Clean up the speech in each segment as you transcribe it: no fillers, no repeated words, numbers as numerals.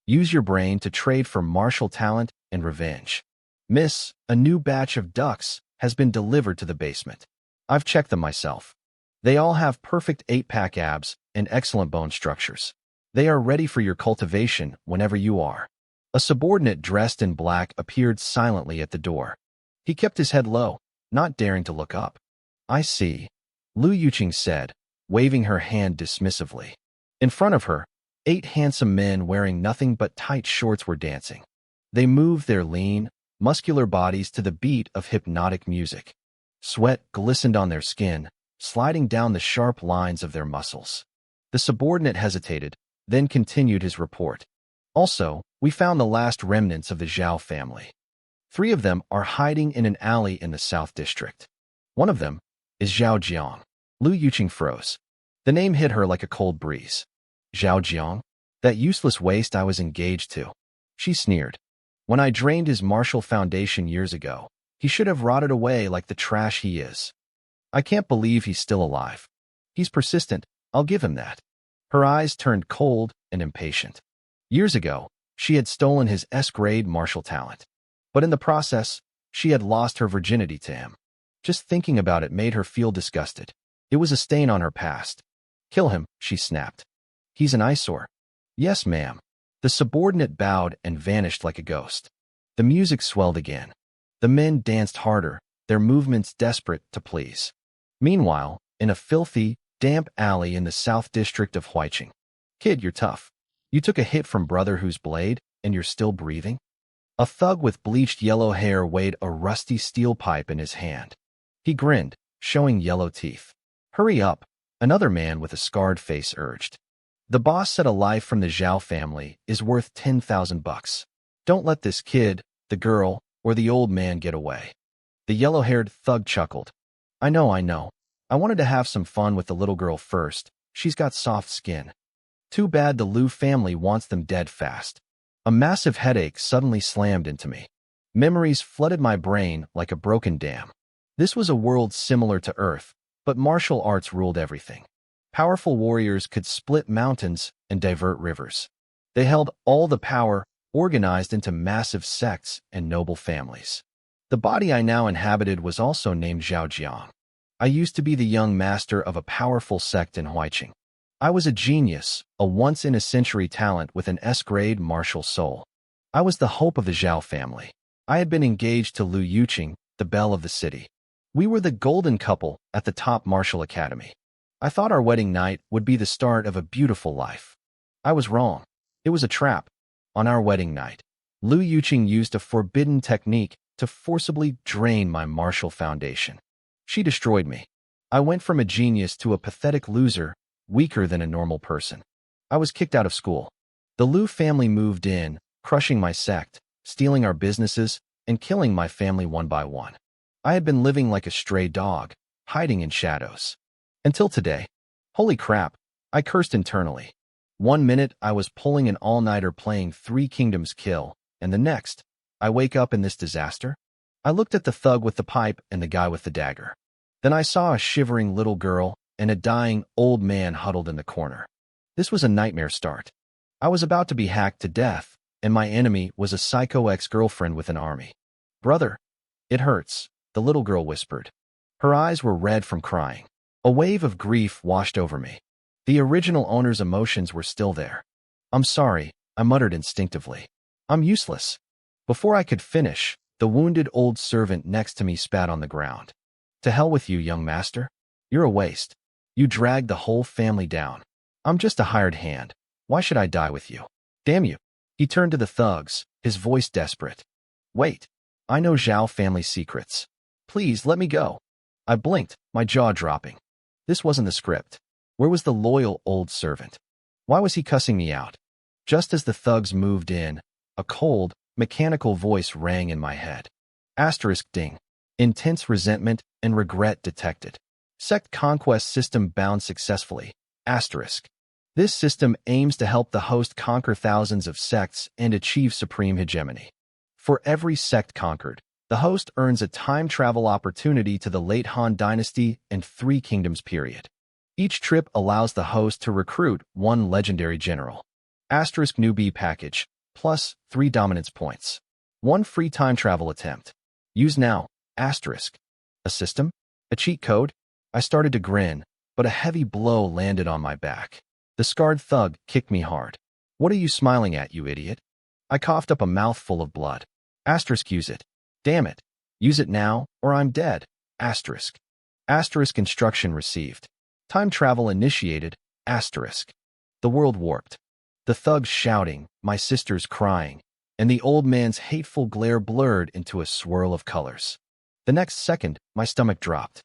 Use your brain to trade for martial talent and revenge. Miss, a new batch of ducks has been delivered to the basement. I've checked them myself. They all have perfect 8-pack abs and excellent bone structures. They are ready for your cultivation whenever you are. A subordinate dressed in black appeared silently at the door. He kept his head low, not daring to look up. I see, Lu Yuqing said, waving her hand dismissively. In front of her, 8 handsome men wearing nothing but tight shorts were dancing. They moved their lean, muscular bodies to the beat of hypnotic music. Sweat glistened on their skin, sliding down the sharp lines of their muscles. The subordinate hesitated, then continued his report. Also, we found the last remnants of the Zhao family. 3 of them are hiding in an alley in the South District. One of them is Zhao Jiang. Lu Yuqing froze. The name hit her like a cold breeze. Zhao Jiang? That useless waste I was engaged to. She sneered. When I drained his martial foundation years ago, he should have rotted away like the trash he is. I can't believe he's still alive. He's persistent, I'll give him that. Her eyes turned cold and impatient. Years ago, she had stolen his S-grade martial talent. But in the process, she had lost her virginity to him. Just thinking about it made her feel disgusted. It was a stain on her past. Kill him, she snapped. He's an eyesore. Yes, ma'am. The subordinate bowed and vanished like a ghost. The music swelled again. The men danced harder, their movements desperate to please. Meanwhile, in a filthy, damp alley in the South District of Huiqing. Kid, you're tough. You took a hit from Brother Who's blade, and you're still breathing? A thug with bleached yellow hair weighed a rusty steel pipe in his hand. He grinned, showing yellow teeth. Hurry up, another man with a scarred face urged. The boss said a life from the Zhao family is worth 10,000 bucks. Don't let this kid, the girl, or the old man get away. The yellow-haired thug chuckled. I know. I wanted to have some fun with the little girl first. She's got soft skin. Too bad the Liu family wants them dead fast. A massive headache suddenly slammed into me. Memories flooded my brain like a broken dam. This was a world similar to Earth, but martial arts ruled everything. Powerful warriors could split mountains and divert rivers. They held all the power, organized into massive sects and noble families. The body I now inhabited was also named Zhaojiang. I used to be the young master of a powerful sect in Huiqing. I was a genius, a once-in-a-century talent with an S-grade martial soul. I was the hope of the Zhao family. I had been engaged to Lu Yuqing, the belle of the city. We were the golden couple at the top martial academy. I thought our wedding night would be the start of a beautiful life. I was wrong. It was a trap. On our wedding night, Lu Yuqing used a forbidden technique to forcibly drain my martial foundation. She destroyed me. I went from a genius to a pathetic loser, weaker than a normal person. I was kicked out of school. The Lu family moved in, crushing my sect, stealing our businesses, and killing my family one by one. I had been living like a stray dog, hiding in shadows. Until today. Holy crap, I cursed internally. One minute I was pulling an all-nighter playing 3 Kingdoms Kill, and the next, I wake up in this disaster? I looked at the thug with the pipe and the guy with the dagger. Then I saw a shivering little girl and a dying old man huddled in the corner. This was a nightmare start. I was about to be hacked to death, and my enemy was a psycho ex-girlfriend with an army. Brother, it hurts, the little girl whispered. Her eyes were red from crying. A wave of grief washed over me. The original owner's emotions were still there. I'm sorry, I muttered instinctively. I'm useless. Before I could finish, the wounded old servant next to me spat on the ground. To hell with you, young master. You're a waste. You dragged the whole family down. I'm just a hired hand. Why should I die with you? Damn you. He turned to the thugs, his voice desperate. Wait. I know Zhao family secrets. Please let me go. I blinked, my jaw dropping. This wasn't the script. Where was the loyal old servant? Why was he cussing me out? Just as the thugs moved in, a cold, mechanical voice rang in my head. Asterisk ding. Intense resentment and regret detected. Sect conquest system bound successfully. Asterisk. This system aims to help the host conquer thousands of sects and achieve supreme hegemony. For every sect conquered, the host earns a time travel opportunity to the late Han Dynasty and 3 Kingdoms period. Each trip allows the host to recruit 1 legendary general. Asterisk newbie package. Plus 3 dominance points. 1 free time travel attempt. Use now. Asterisk. A system? A cheat code? I started to grin, but a heavy blow landed on my back. The scarred thug kicked me hard. What are you smiling at, you idiot? I coughed up a mouthful of blood. Asterisk use it. Damn it. Use it now, or I'm dead. Asterisk. Asterisk instruction received. Time travel initiated. Asterisk. The world warped. The thugs shouting, my sisters crying, and the old man's hateful glare blurred into a swirl of colors. The next second, my stomach dropped.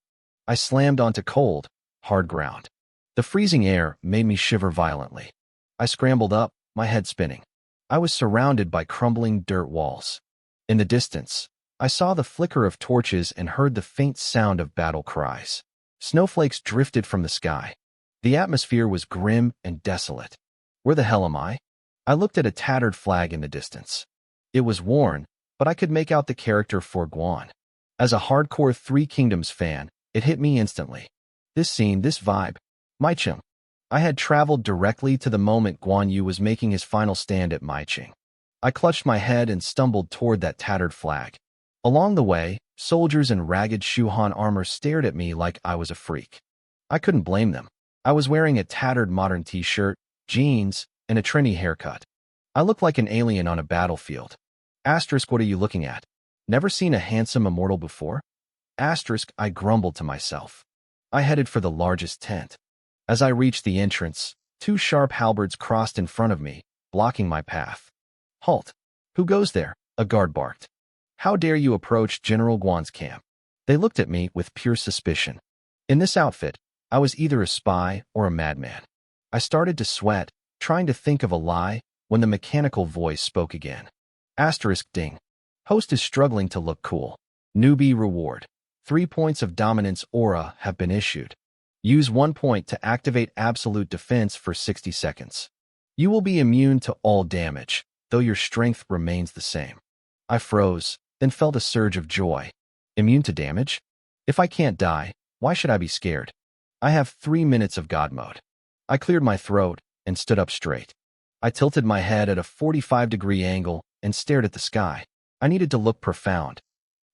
I slammed onto cold, hard ground. The freezing air made me shiver violently. I scrambled up, my head spinning. I was surrounded by crumbling dirt walls. In the distance, I saw the flicker of torches and heard the faint sound of battle cries. Snowflakes drifted from the sky. The atmosphere was grim and desolate. Where the hell am I? I looked at a tattered flag in the distance. It was worn, but I could make out the character for Guan. As a hardcore Three Kingdoms fan, it hit me instantly. This scene, this vibe. Maicheng. I had traveled directly to the moment Guan Yu was making his final stand at Maicheng. I clutched my head and stumbled toward that tattered flag. Along the way, soldiers in ragged Shuhan armor stared at me like I was a freak. I couldn't blame them. I was wearing a tattered modern t-shirt, jeans, and a trendy haircut. I looked like an alien on a battlefield. Asterisk, what are you looking at? Never seen a handsome immortal before? Asterisk, I grumbled to myself. I headed for the largest tent. As I reached the entrance, 2 sharp halberds crossed in front of me, blocking my path. Halt! Who goes there? A guard barked. How dare you approach General Guan's camp? They looked at me with pure suspicion. In this outfit, I was either a spy or a madman. I started to sweat, trying to think of a lie, when the mechanical voice spoke again. Asterisk ding. Host is struggling to look cool. Newbie reward. 3 points of dominance aura have been issued. Use 1 point to activate absolute defense for 60 seconds. You will be immune to all damage, though your strength remains the same. I froze, then felt a surge of joy. Immune to damage? If I can't die, why should I be scared? I have 3 minutes of God mode. I cleared my throat and stood up straight. I tilted my head at a 45-degree angle and stared at the sky. I needed to look profound.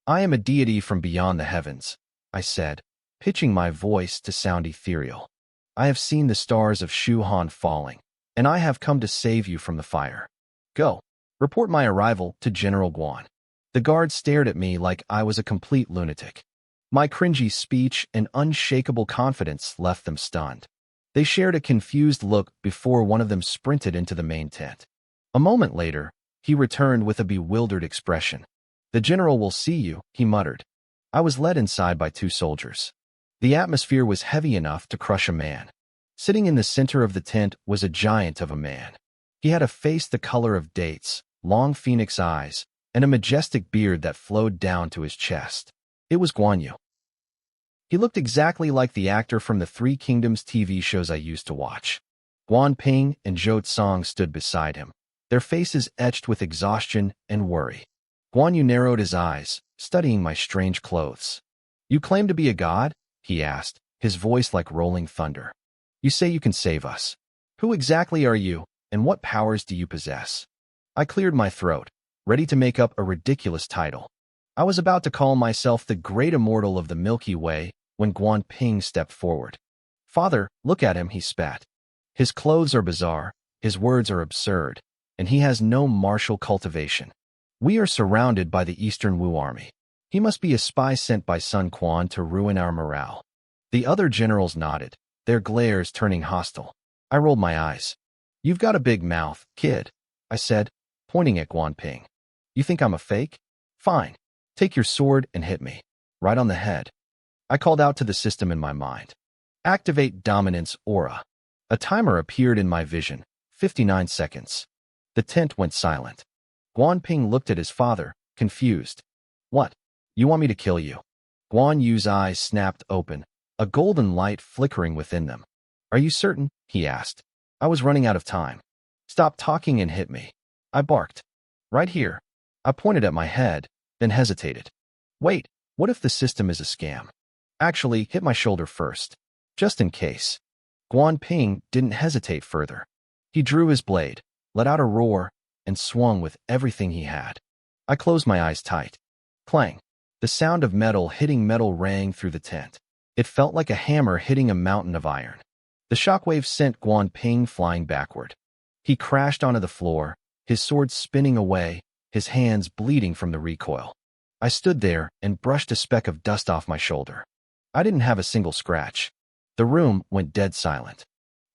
I am a deity from beyond the heavens, I said, pitching my voice to sound ethereal. I have seen the stars of Shuhan falling, and I have come to save you from the fire. Go. Report my arrival to General Guan. The guards stared at me like I was a complete lunatic. My cringy speech and unshakable confidence left them stunned. They shared a confused look before one of them sprinted into the main tent. A moment later, he returned with a bewildered expression. The general will see you, he muttered. I was led inside by 2 soldiers. The atmosphere was heavy enough to crush a man. Sitting in the center of the tent was a giant of a man. He had a face the color of dates, long phoenix eyes, and a majestic beard that flowed down to his chest. It was Guan Yu. He looked exactly like the actor from the Three Kingdoms TV shows I used to watch. Guan Ping and Zhou Tsang stood beside him, their faces etched with exhaustion and worry. Guan Yu narrowed his eyes, studying my strange clothes. You claim to be a god? He asked, his voice like rolling thunder. You say you can save us. Who exactly are you, and what powers do you possess? I cleared my throat, ready to make up a ridiculous title. I was about to call myself the great immortal of the Milky Way when Guan Ping stepped forward. Father, look at him, he spat. His clothes are bizarre, his words are absurd, and he has no martial cultivation. We are surrounded by the Eastern Wu army. He must be a spy sent by Sun Quan to ruin our morale. The other generals nodded, their glares turning hostile. I rolled my eyes. You've got a big mouth, kid, I said, pointing at Guan Ping. You think I'm a fake? Fine. Take your sword and hit me. Right on the head. I called out to the system in my mind. Activate dominance aura. A timer appeared in my vision. 59 seconds. The tent went silent. Guan Ping looked at his father, confused. What? You want me to kill you? Guan Yu's eyes snapped open, a golden light flickering within them. Are you certain? He asked. I was running out of time. Stop talking and hit me. I barked. Right here. I pointed at my head, then hesitated. Wait, what if the system is a scam? Actually, hit my shoulder first. Just in case. Guan Ping didn't hesitate further. He drew his blade. let out a roar, and swung with everything he had. I closed my eyes tight. Clang. The sound of metal hitting metal rang through the tent. It felt like a hammer hitting a mountain of iron. The shockwave sent Guan Ping flying backward. He crashed onto the floor, his sword spinning away, his hands bleeding from the recoil. I stood there and brushed a speck of dust off my shoulder. I didn't have a single scratch. The room went dead silent.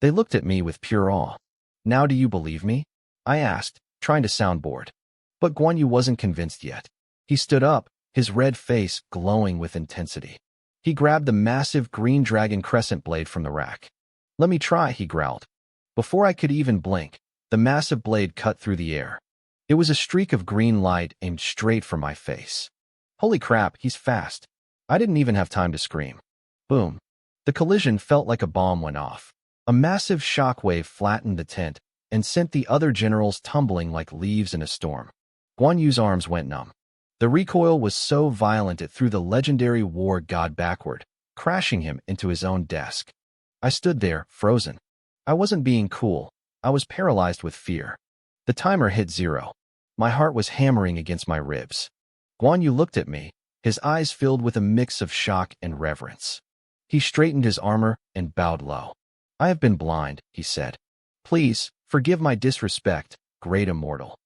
They looked at me with pure awe. "Now do you believe me?" I asked, trying to sound bored. But Guan Yu wasn't convinced yet. He stood up, his red face glowing with intensity. He grabbed the massive green dragon crescent blade from the rack. "Let me try," he growled. Before I could even blink, the massive blade cut through the air. It was a streak of green light aimed straight for my face. Holy crap, he's fast. I didn't even have time to scream. Boom. The collision felt like a bomb went off. A massive shockwave flattened the tent and sent the other generals tumbling like leaves in a storm. Guan Yu's arms went numb. The recoil was so violent it threw the legendary war god backward, crashing him into his own desk. I stood there, frozen. I wasn't being cool. I was paralyzed with fear. The timer hit 0. My heart was hammering against my ribs. Guan Yu looked at me, his eyes filled with a mix of shock and reverence. He straightened his armor and bowed low. "I have been blind," he said. "Please, forgive my disrespect, great immortal."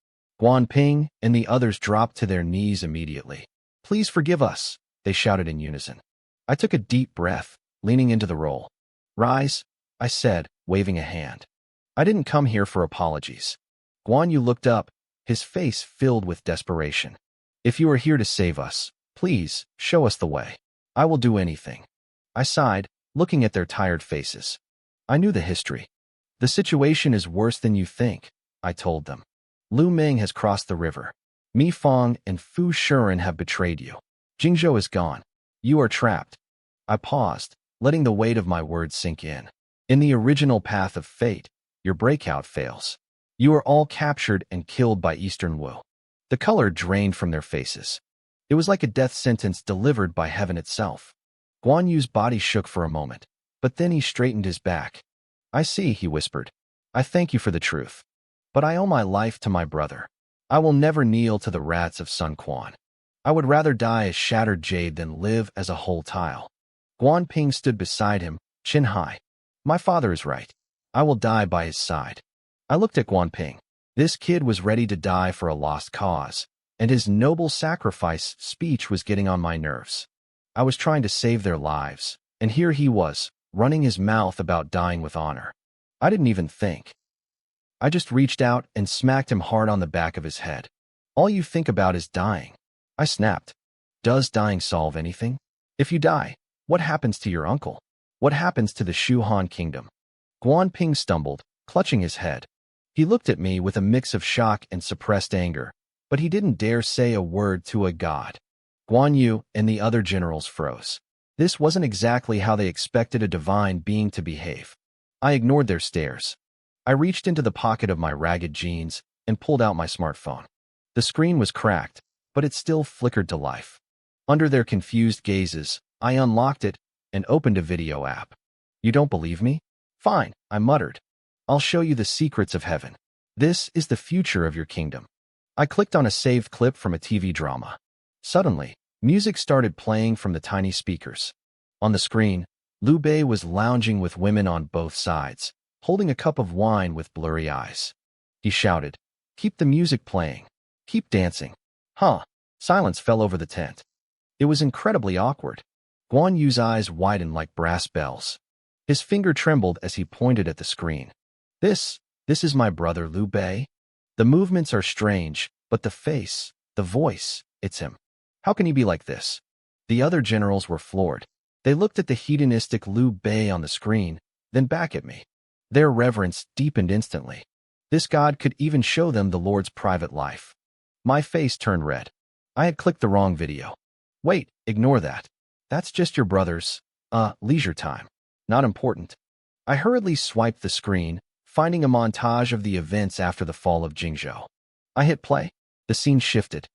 Guan Ping and the others dropped to their knees immediately. "Please forgive us," they shouted in unison. I took a deep breath, leaning into the role. "Rise," I said, waving a hand. "I didn't come here for apologies." Guan Yu looked up, his face filled with desperation. "If you are here to save us, please, show us the way. I will do anything." I sighed, looking at their tired faces. I knew the history. "The situation is worse than you think," I told them. "Lu Meng has crossed the river. Mi Fong and Fu Shiren have betrayed you. Jingzhou is gone. You are trapped." I paused, letting the weight of my words sink in. "In the original path of fate, your breakout fails. You are all captured and killed by Eastern Wu." The color drained from their faces. It was like a death sentence delivered by heaven itself. Guan Yu's body shook for a moment, but then he straightened his back. "I see," he whispered. "I thank you for the truth. But I owe my life to my brother. I will never kneel to the rats of Sun Quan. I would rather die as shattered jade than live as a whole tile." Guan Ping stood beside him, chin high. "My father is right. I will die by his side." I looked at Guan Ping. This kid was ready to die for a lost cause, and his noble sacrifice speech was getting on my nerves. I was trying to save their lives, and here he was, running his mouth about dying with honor. I didn't even think. I just reached out and smacked him hard on the back of his head. "All you think about is dying." I snapped. "Does dying solve anything? If you die, what happens to your uncle? What happens to the Shu Han kingdom?" Guan Ping stumbled, clutching his head. He looked at me with a mix of shock and suppressed anger, but he didn't dare say a word to a god. Guan Yu and the other generals froze. This wasn't exactly how they expected a divine being to behave. I ignored their stares. I reached into the pocket of my ragged jeans and pulled out my smartphone. The screen was cracked, but it still flickered to life. Under their confused gazes, I unlocked it and opened a video app. "You don't believe me? Fine," I muttered. "I'll show you the secrets of heaven. This is the future of your kingdom." I clicked on a saved clip from a TV drama. Suddenly, music started playing from the tiny speakers. On the screen, Liu Bei was lounging with women on both sides, holding a cup of wine with blurry eyes. He shouted, "Keep the music playing. Keep dancing." Huh. Silence fell over the tent. It was incredibly awkward. Guan Yu's eyes widened like brass bells. His finger trembled as he pointed at the screen. This is my brother Liu Bei. The movements are strange, but the face, the voice, it's him. How can he be like this?" The other generals were floored. They looked at the hedonistic Liu Bei on the screen, then back at me. Their reverence deepened instantly. This god could even show them the Lord's private life. My face turned red. I had clicked the wrong video. "Wait, ignore that. That's just your brother's, leisure time. Not important." I hurriedly swiped the screen, finding a montage of the events after the fall of Jingzhou. I hit play. The scene shifted.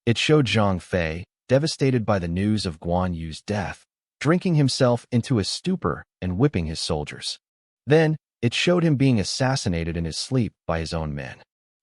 It showed Zhang Fei, devastated by the news of Guan Yu's death, drinking himself into a stupor and whipping his soldiers. Then, it showed him being assassinated in his sleep by his own men.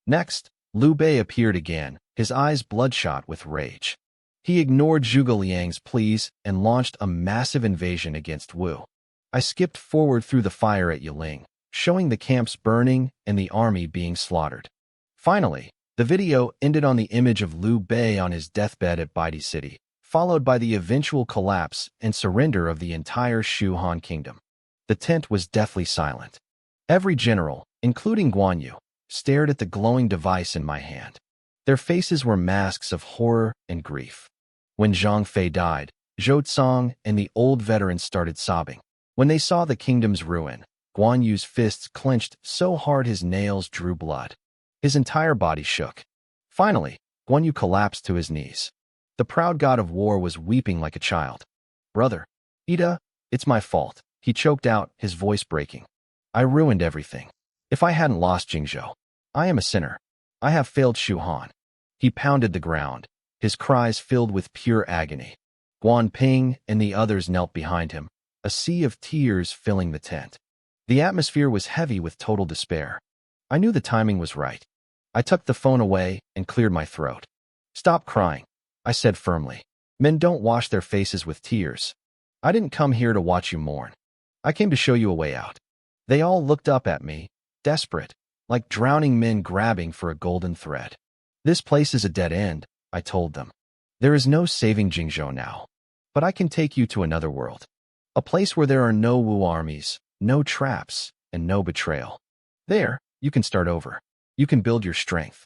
Next, Liu Bei appeared again, his eyes bloodshot with rage. He ignored Zhuge Liang's pleas and launched a massive invasion against Wu. I skipped forward through the fire at Yiling, showing the camps burning and the army being slaughtered. Finally, the video ended on the image of Liu Bei on his deathbed at Baidi City, followed by the eventual collapse and surrender of the entire Shu Han kingdom. The tent was deathly silent. Every general, including Guan Yu, stared at the glowing device in my hand. Their faces were masks of horror and grief. When Zhang Fei died, Zhou Tsang and the old veterans started sobbing. When they saw the kingdom's ruin, Guan Yu's fists clenched so hard his nails drew blood. His entire body shook. Finally, Guan Yu collapsed to his knees. The proud god of war was weeping like a child. "Brother, Ida, it's my fault," he choked out, his voice breaking. "I ruined everything. If I hadn't lost Jingzhou, I am a sinner. I have failed Shu Han." He pounded the ground, his cries filled with pure agony. Guan Ping and the others knelt behind him, a sea of tears filling the tent. The atmosphere was heavy with total despair. I knew the timing was right. I tucked the phone away and cleared my throat. "Stop crying," I said firmly. "Men don't wash their faces with tears. I didn't come here to watch you mourn. I came to show you a way out." They all looked up at me, desperate, like drowning men grabbing for a golden thread. "This place is a dead end," I told them. "There is no saving Jingzhou now. But I can take you to another world. A place where there are no Wu armies, no traps, and no betrayal. There, you can start over. You can build your strength.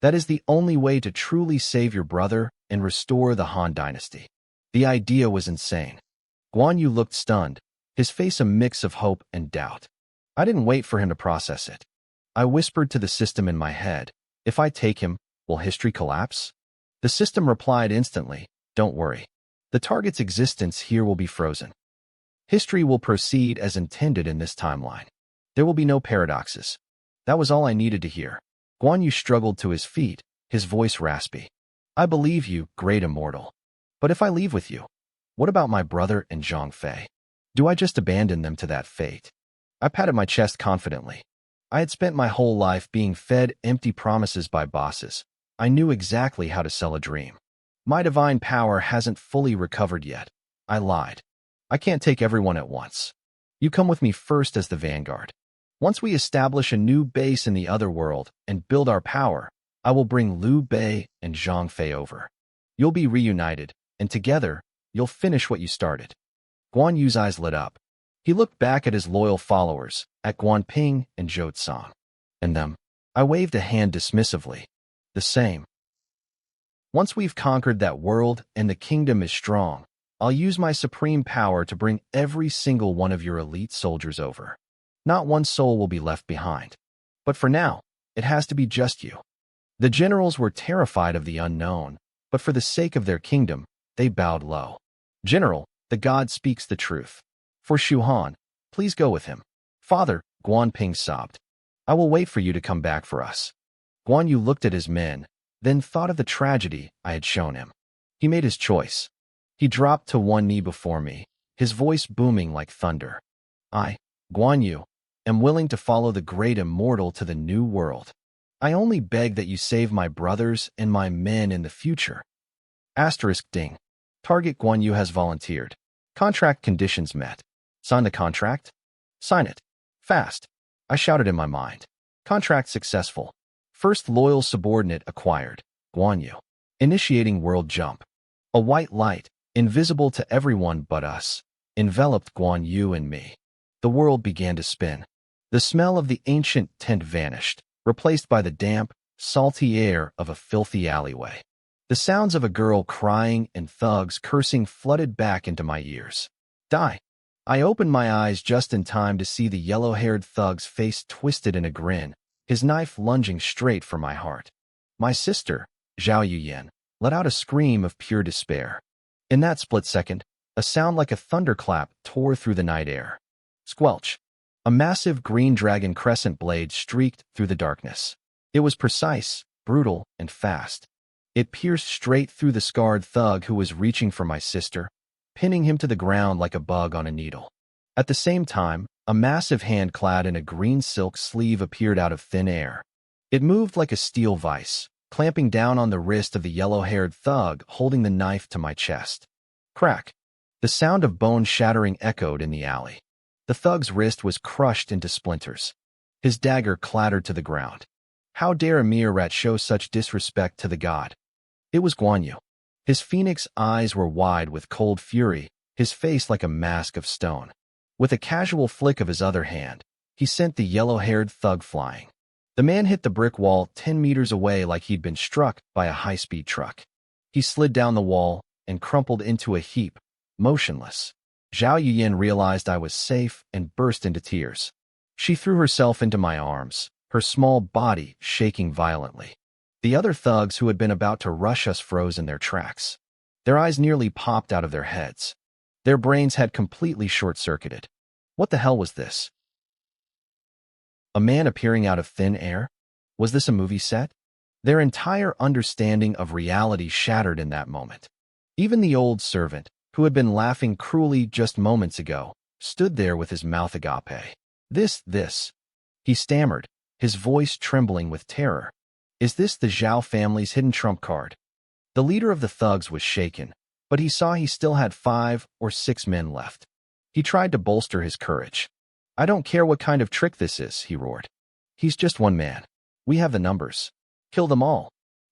That is the only way to truly save your brother and restore the Han dynasty." The idea was insane. Guan Yu looked stunned, his face a mix of hope and doubt. I didn't wait for him to process it. I whispered to the system in my head, "If I take him, will history collapse?" The system replied instantly, "Don't worry. The target's existence here will be frozen. History will proceed as intended in this timeline. There will be no paradoxes." That was all I needed to hear. Guan Yu struggled to his feet, his voice raspy. "I believe you, great immortal. But if I leave with you, what about my brother and Zhang Fei? Do I just abandon them to that fate?" I patted my chest confidently. I had spent my whole life being fed empty promises by bosses. I knew exactly how to sell a dream. "My divine power hasn't fully recovered yet," I lied. "I can't take everyone at once. You come with me first as the vanguard. Once we establish a new base in the other world and build our power, I will bring Liu Bei and Zhang Fei over. You'll be reunited, and together, you'll finish what you started." Guan Yu's eyes lit up. He looked back at his loyal followers, at Guan Ping and Zhou Tsang. "And them?" I waved a hand dismissively. "The same. Once we've conquered that world and the kingdom is strong, I'll use my supreme power to bring every single one of your elite soldiers over. Not one soul will be left behind. But for now, it has to be just you." The generals were terrified of the unknown, but for the sake of their kingdom, they bowed low. "General, the god speaks the truth. For Shu Han, please go with him." "Father," Guan Ping sobbed, "I will wait for you to come back for us." Guan Yu looked at his men, then thought of the tragedy I had shown him. He made his choice. He dropped to one knee before me, his voice booming like thunder. "I, Guan Yu, am willing to follow the great immortal to the new world. I only beg that you save my brothers and my men in the future." Ding. Target Guan Yu has volunteered. Contract conditions met. Sign the contract? Sign it. Fast. I shouted in my mind. Contract successful. First loyal subordinate acquired. Guan Yu. Initiating world jump. A white light, invisible to everyone but us, enveloped Guan Yu and me. The world began to spin. The smell of the ancient tent vanished, replaced by the damp, salty air of a filthy alleyway. The sounds of a girl crying and thugs cursing flooded back into my ears. "Die." I opened my eyes just in time to see the yellow-haired thug's face twisted in a grin, his knife lunging straight for my heart. My sister, Zhao Yuyan, let out a scream of pure despair. In that split second, a sound like a thunderclap tore through the night air. Squelch. A massive green dragon crescent blade streaked through the darkness. It was precise, brutal, and fast. It pierced straight through the scarred thug who was reaching for my sister, pinning him to the ground like a bug on a needle. At the same time, a massive hand clad in a green silk sleeve appeared out of thin air. It moved like a steel vice, clamping down on the wrist of the yellow-haired thug holding the knife to my chest. Crack! The sound of bone shattering echoed in the alley. The thug's wrist was crushed into splinters. His dagger clattered to the ground. How dare a mere rat show such disrespect to the god? It was Guan Yu. His phoenix eyes were wide with cold fury, his face like a mask of stone. With a casual flick of his other hand, he sent the yellow-haired thug flying. The man hit the brick wall 10 meters away like he'd been struck by a high-speed truck. He slid down the wall and crumpled into a heap, motionless. Zhao Yuyin realized I was safe and burst into tears. She threw herself into my arms, her small body shaking violently. The other thugs who had been about to rush us froze in their tracks. Their eyes nearly popped out of their heads. Their brains had completely short-circuited. What the hell was this? A man appearing out of thin air? Was this a movie set? Their entire understanding of reality shattered in that moment. Even the old servant, who had been laughing cruelly just moments ago, stood there with his mouth agape. This. He stammered, his voice trembling with terror. Is this the Zhao family's hidden trump card? The leader of the thugs was shaken, but he saw he still had 5 or 6 men left. He tried to bolster his courage. I don't care what kind of trick this is, he roared. He's just one man. We have the numbers. Kill them all.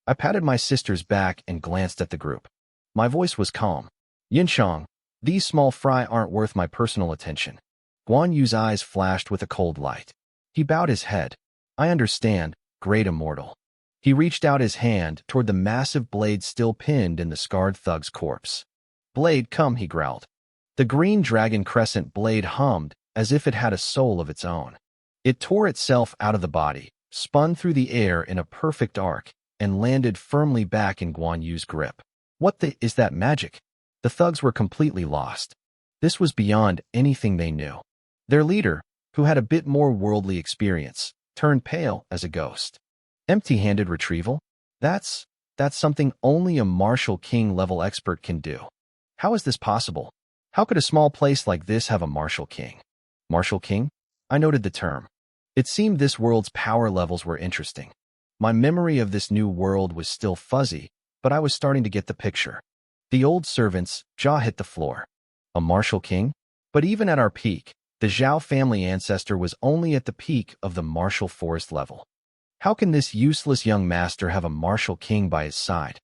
I patted my sister's back and glanced at the group. My voice was calm. Yinchang, these small fry aren't worth my personal attention. Guan Yu's eyes flashed with a cold light. He bowed his head. I understand, great immortal. He reached out his hand toward the massive blade still pinned in the scarred thug's corpse. Blade, come, he growled. The green dragon crescent blade hummed as if it had a soul of its own. It tore itself out of the body, spun through the air in a perfect arc, and landed firmly back in Guan Yu's grip. Is that magic? The thugs were completely lost. This was beyond anything they knew. Their leader, who had a bit more worldly experience, turned pale as a ghost. Empty-handed retrieval? That's something only a martial king-level expert can do. How is this possible? How could a small place like this have a martial king? Martial king? I noted the term. It seemed this world's power levels were interesting. My memory of this new world was still fuzzy, but I was starting to get the picture. The old servant's jaw hit the floor. A martial king? But even at our peak, the Zhao family ancestor was only at the peak of the martial forest level. How can this useless young master have a martial king by his side?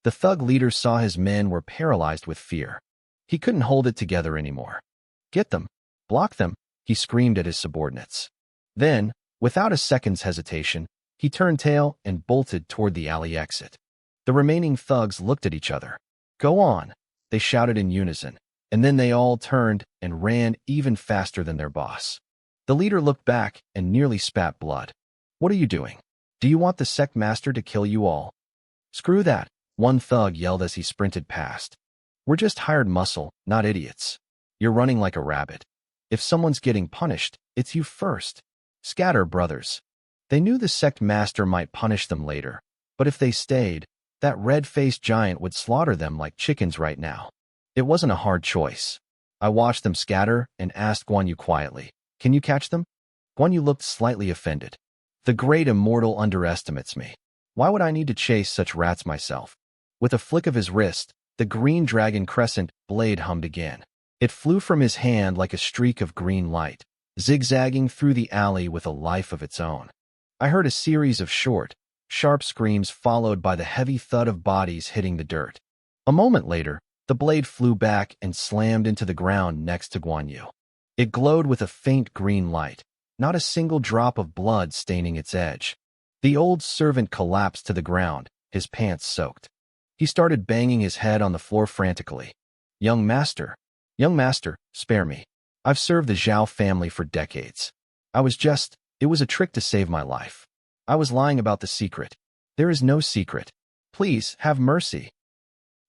The thug leader saw his men were paralyzed with fear. He couldn't hold it together anymore. Get them! Block them! He screamed at his subordinates. Then, without a second's hesitation, he turned tail and bolted toward the alley exit. The remaining thugs looked at each other. Go on, they shouted in unison, and then they all turned and ran even faster than their boss. The leader looked back and nearly spat blood. What are you doing? Do you want the sect master to kill you all? Screw that, one thug yelled as he sprinted past. We're just hired muscle, not idiots. You're running like a rabbit. If someone's getting punished, it's you first. Scatter, brothers. They knew the sect master might punish them later, but if they stayed, that red-faced giant would slaughter them like chickens right now. It wasn't a hard choice. I watched them scatter and asked Guan Yu quietly, "Can you catch them?" Guan Yu looked slightly offended. The great immortal underestimates me. Why would I need to chase such rats myself? With a flick of his wrist, the green dragon crescent blade hummed again. It flew from his hand like a streak of green light, zigzagging through the alley with a life of its own. I heard a series of short, sharp screams followed by the heavy thud of bodies hitting the dirt. A moment later, the blade flew back and slammed into the ground next to Guan Yu. It glowed with a faint green light, not a single drop of blood staining its edge. The old servant collapsed to the ground, his pants soaked. He started banging his head on the floor frantically. Young master, spare me. I've served the Zhao family for decades. It was a trick to save my life. I was lying about the secret. There is no secret. Please, have mercy.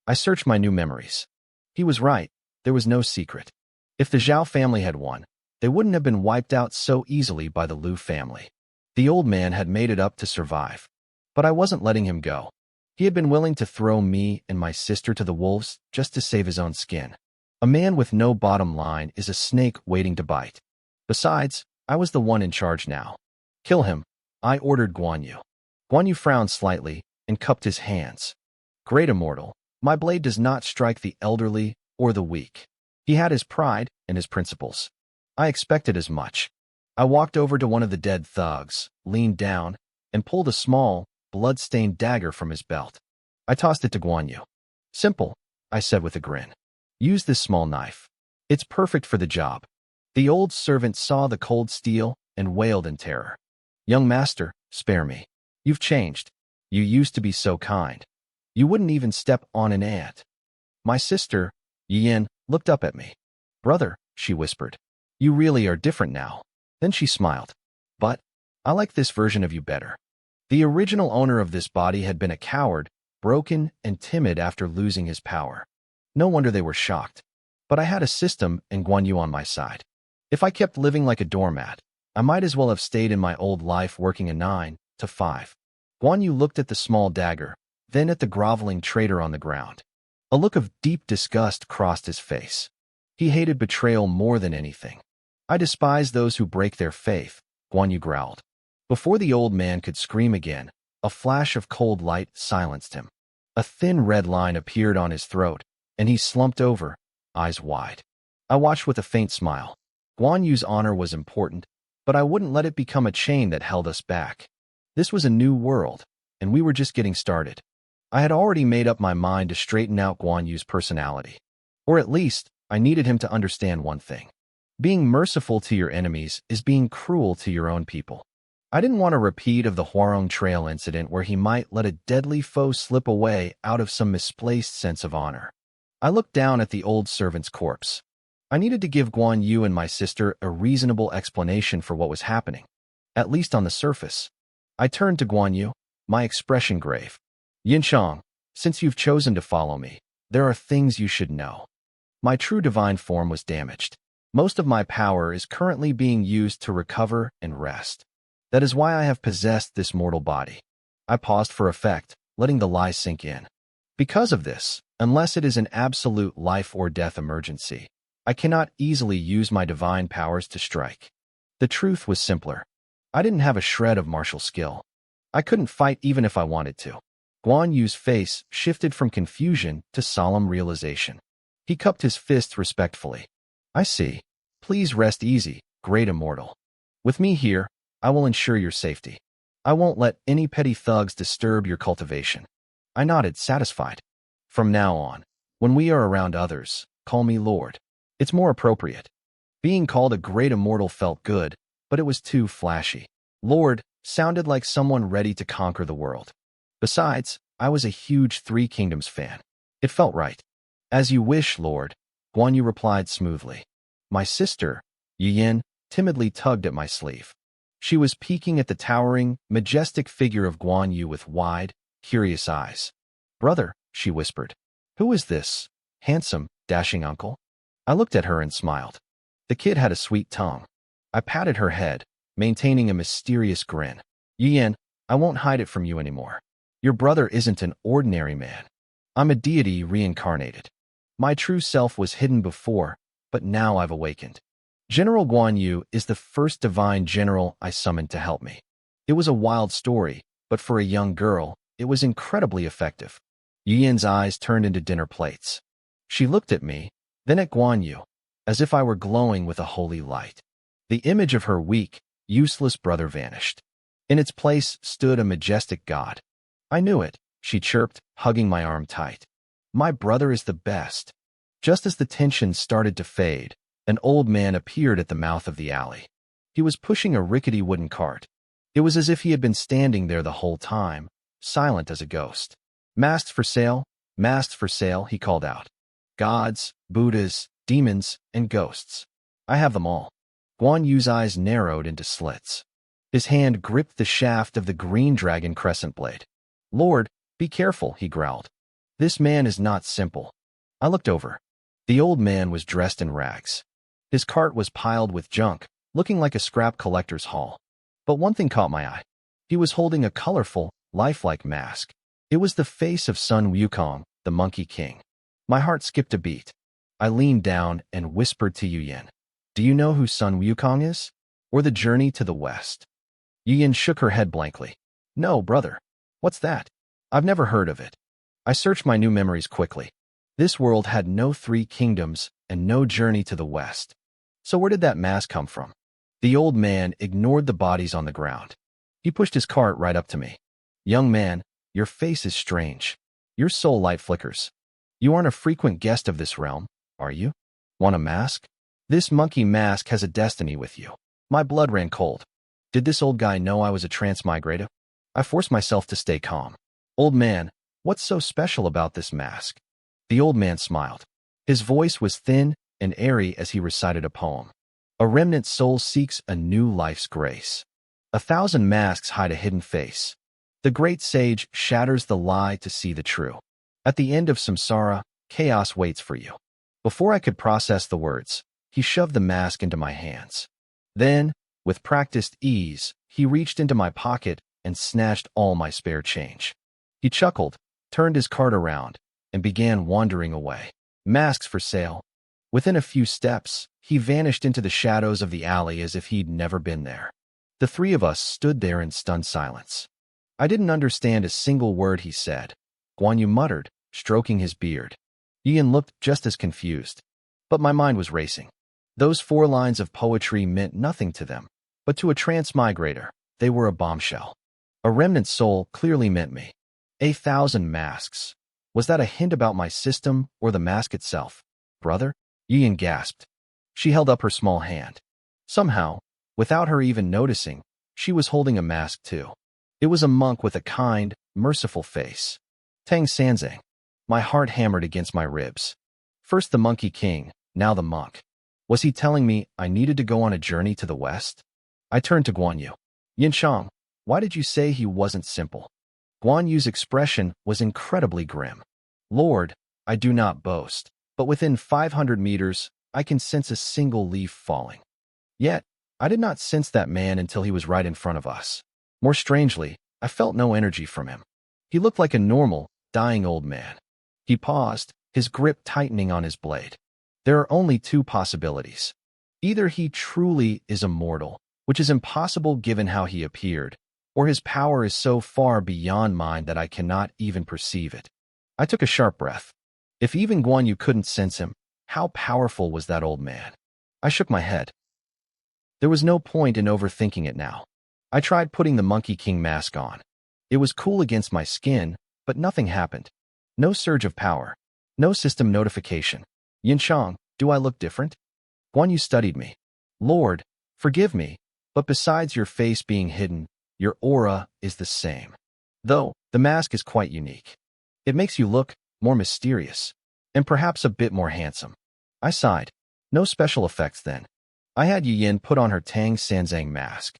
I searched my new memories. He was right, there was no secret. If the Zhao family had won, they wouldn't have been wiped out so easily by the Liu family. The old man had made it up to survive. But I wasn't letting him go. He had been willing to throw me and my sister to the wolves just to save his own skin. A man with no bottom line is a snake waiting to bite. Besides, I was the one in charge now. Kill him, I ordered Guan Yu. Guan Yu frowned slightly and cupped his hands. Great immortal, my blade does not strike the elderly or the weak. He had his pride and his principles. I expected as much. I walked over to one of the dead thugs, leaned down, and pulled a small, blood-stained dagger from his belt. I tossed it to Guan Yu. Simple, I said with a grin. Use this small knife. It's perfect for the job. The old servant saw the cold steel and wailed in terror. Young master, spare me. You've changed. You used to be so kind. You wouldn't even step on an ant. My sister, Yin, looked up at me. Brother, she whispered. You really are different now. Then she smiled. But I like this version of you better. The original owner of this body had been a coward, broken and timid after losing his power. No wonder they were shocked. But I had a system and Guan Yu on my side. If I kept living like a doormat, I might as well have stayed in my old life working a 9 to 5. Guan Yu looked at the small dagger, then at the groveling traitor on the ground. A look of deep disgust crossed his face. He hated betrayal more than anything. I despise those who break their faith, Guan Yu growled. Before the old man could scream again, a flash of cold light silenced him. A thin red line appeared on his throat, and he slumped over, eyes wide. I watched with a faint smile. Guan Yu's honor was important, but I wouldn't let it become a chain that held us back. This was a new world, and we were just getting started. I had already made up my mind to straighten out Guan Yu's personality. Or at least, I needed him to understand one thing. Being merciful to your enemies is being cruel to your own people. I didn't want a repeat of the Huarong Trail incident where he might let a deadly foe slip away out of some misplaced sense of honor. I looked down at the old servant's corpse. I needed to give Guan Yu and my sister a reasonable explanation for what was happening, at least on the surface. I turned to Guan Yu, my expression grave. Yinchang, since you've chosen to follow me, there are things you should know. My true divine form was damaged. Most of my power is currently being used to recover and rest. That is why I have possessed this mortal body. I paused for effect, letting the lie sink in. Because of this, unless it is an absolute life or death emergency, I cannot easily use my divine powers to strike. The truth was simpler. I didn't have a shred of martial skill. I couldn't fight even if I wanted to. Guan Yu's face shifted from confusion to solemn realization. He cupped his fists respectfully. I see. Please rest easy, great immortal. With me here, I will ensure your safety. I won't let any petty thugs disturb your cultivation. I nodded, satisfied. From now on, when we are around others, call me Lord. It's more appropriate. Being called a great immortal felt good, but it was too flashy. Lord sounded like someone ready to conquer the world. Besides, I was a huge Three Kingdoms fan. It felt right. As you wish, Lord, Guan Yu replied smoothly. My sister, Yin, timidly tugged at my sleeve. She was peeking at the towering, majestic figure of Guan Yu with wide, curious eyes. Brother, she whispered. Who is this handsome, dashing uncle? I looked at her and smiled. The kid had a sweet tongue. I patted her head, maintaining a mysterious grin. Yin, I won't hide it from you anymore. Your brother isn't an ordinary man. I'm a deity reincarnated. My true self was hidden before, but now I've awakened. General Guan Yu is the first divine general I summoned to help me. It was a wild story, but for a young girl, it was incredibly effective. Yin's eyes turned into dinner plates. She looked at me, then at Guan Yu, as if I were glowing with a holy light. The image of her weak, useless brother vanished. In its place stood a majestic god. I knew it, she chirped, hugging my arm tight. My brother is the best. Just as the tension started to fade, an old man appeared at the mouth of the alley. He was pushing a rickety wooden cart. It was as if he had been standing there the whole time, silent as a ghost. Masks for sale, he called out. Gods, Buddhas, demons, and ghosts. I have them all. Guan Yu's eyes narrowed into slits. His hand gripped the shaft of the green dragon crescent blade. Lord, be careful, he growled. This man is not simple. I looked over. The old man was dressed in rags. His cart was piled with junk, looking like a scrap collector's haul. But one thing caught my eye. He was holding a colorful, lifelike mask. It was the face of Sun Wukong, the Monkey King. My heart skipped a beat. I leaned down and whispered to Yin. Do you know who Sun Wukong is? Or the journey to the west? Yin shook her head blankly. No, brother. What's that? I've never heard of it. I searched my new memories quickly. This world had no 3 kingdoms and no journey to the west. So where did that mask come from? The old man ignored the bodies on the ground. He pushed his cart right up to me. Young man, your face is strange. Your soul light flickers. You aren't a frequent guest of this realm, are you? Want a mask? This monkey mask has a destiny with you. My blood ran cold. Did this old guy know I was a transmigrator? I forced myself to stay calm. Old man, what's so special about this mask? The old man smiled. His voice was thin and airy as he recited a poem. A remnant soul seeks a new life's grace. 1,000 masks hide a hidden face. The great sage shatters the lie to see the true. At the end of samsara, chaos waits for you. Before I could process the words, he shoved the mask into my hands. Then, with practiced ease, he reached into my pocket and snatched all my spare change. He chuckled, turned his cart around, and began wandering away. Masks for sale. Within a few steps, he vanished into the shadows of the alley as if he'd never been there. The 3 of us stood there in stunned silence. I didn't understand a single word he said. Guan Yu muttered, stroking his beard. Ian looked just as confused. But my mind was racing. Those 4 lines of poetry meant nothing to them, but to a transmigrator, they were a bombshell. A remnant soul clearly meant me. 1,000 masks. Was that a hint about my system or the mask itself? Brother? Ian gasped. She held up her small hand. Somehow, without her even noticing, she was holding a mask too. It was a monk with a kind, merciful face. Tang Sanzang. My heart hammered against my ribs. First the monkey king, now the monk. Was he telling me I needed to go on a journey to the west? I turned to Guan Yu. Yin Shang, why did you say he wasn't simple? Guan Yu's expression was incredibly grim. Lord, I do not boast, but within 500 meters, I can sense a single leaf falling. Yet, I did not sense that man until he was right in front of us. More strangely, I felt no energy from him. He looked like a normal, dying old man. He paused, his grip tightening on his blade. There are only 2 possibilities. Either he truly is immortal, which is impossible given how he appeared, or his power is so far beyond mine that I cannot even perceive it. I took a sharp breath. If even Guan Yu couldn't sense him, how powerful was that old man? I shook my head. There was no point in overthinking it now. I tried putting the Monkey King mask on. It was cool against my skin, but nothing happened. No surge of power. No system notification. Yin Shang, do I look different? Guan Yu studied me. Lord, forgive me, but besides your face being hidden, your aura is the same. Though, the mask is quite unique. It makes you look more mysterious, and perhaps a bit more handsome. I sighed. No special effects then. I had Yin put on her Tang Sanzang mask.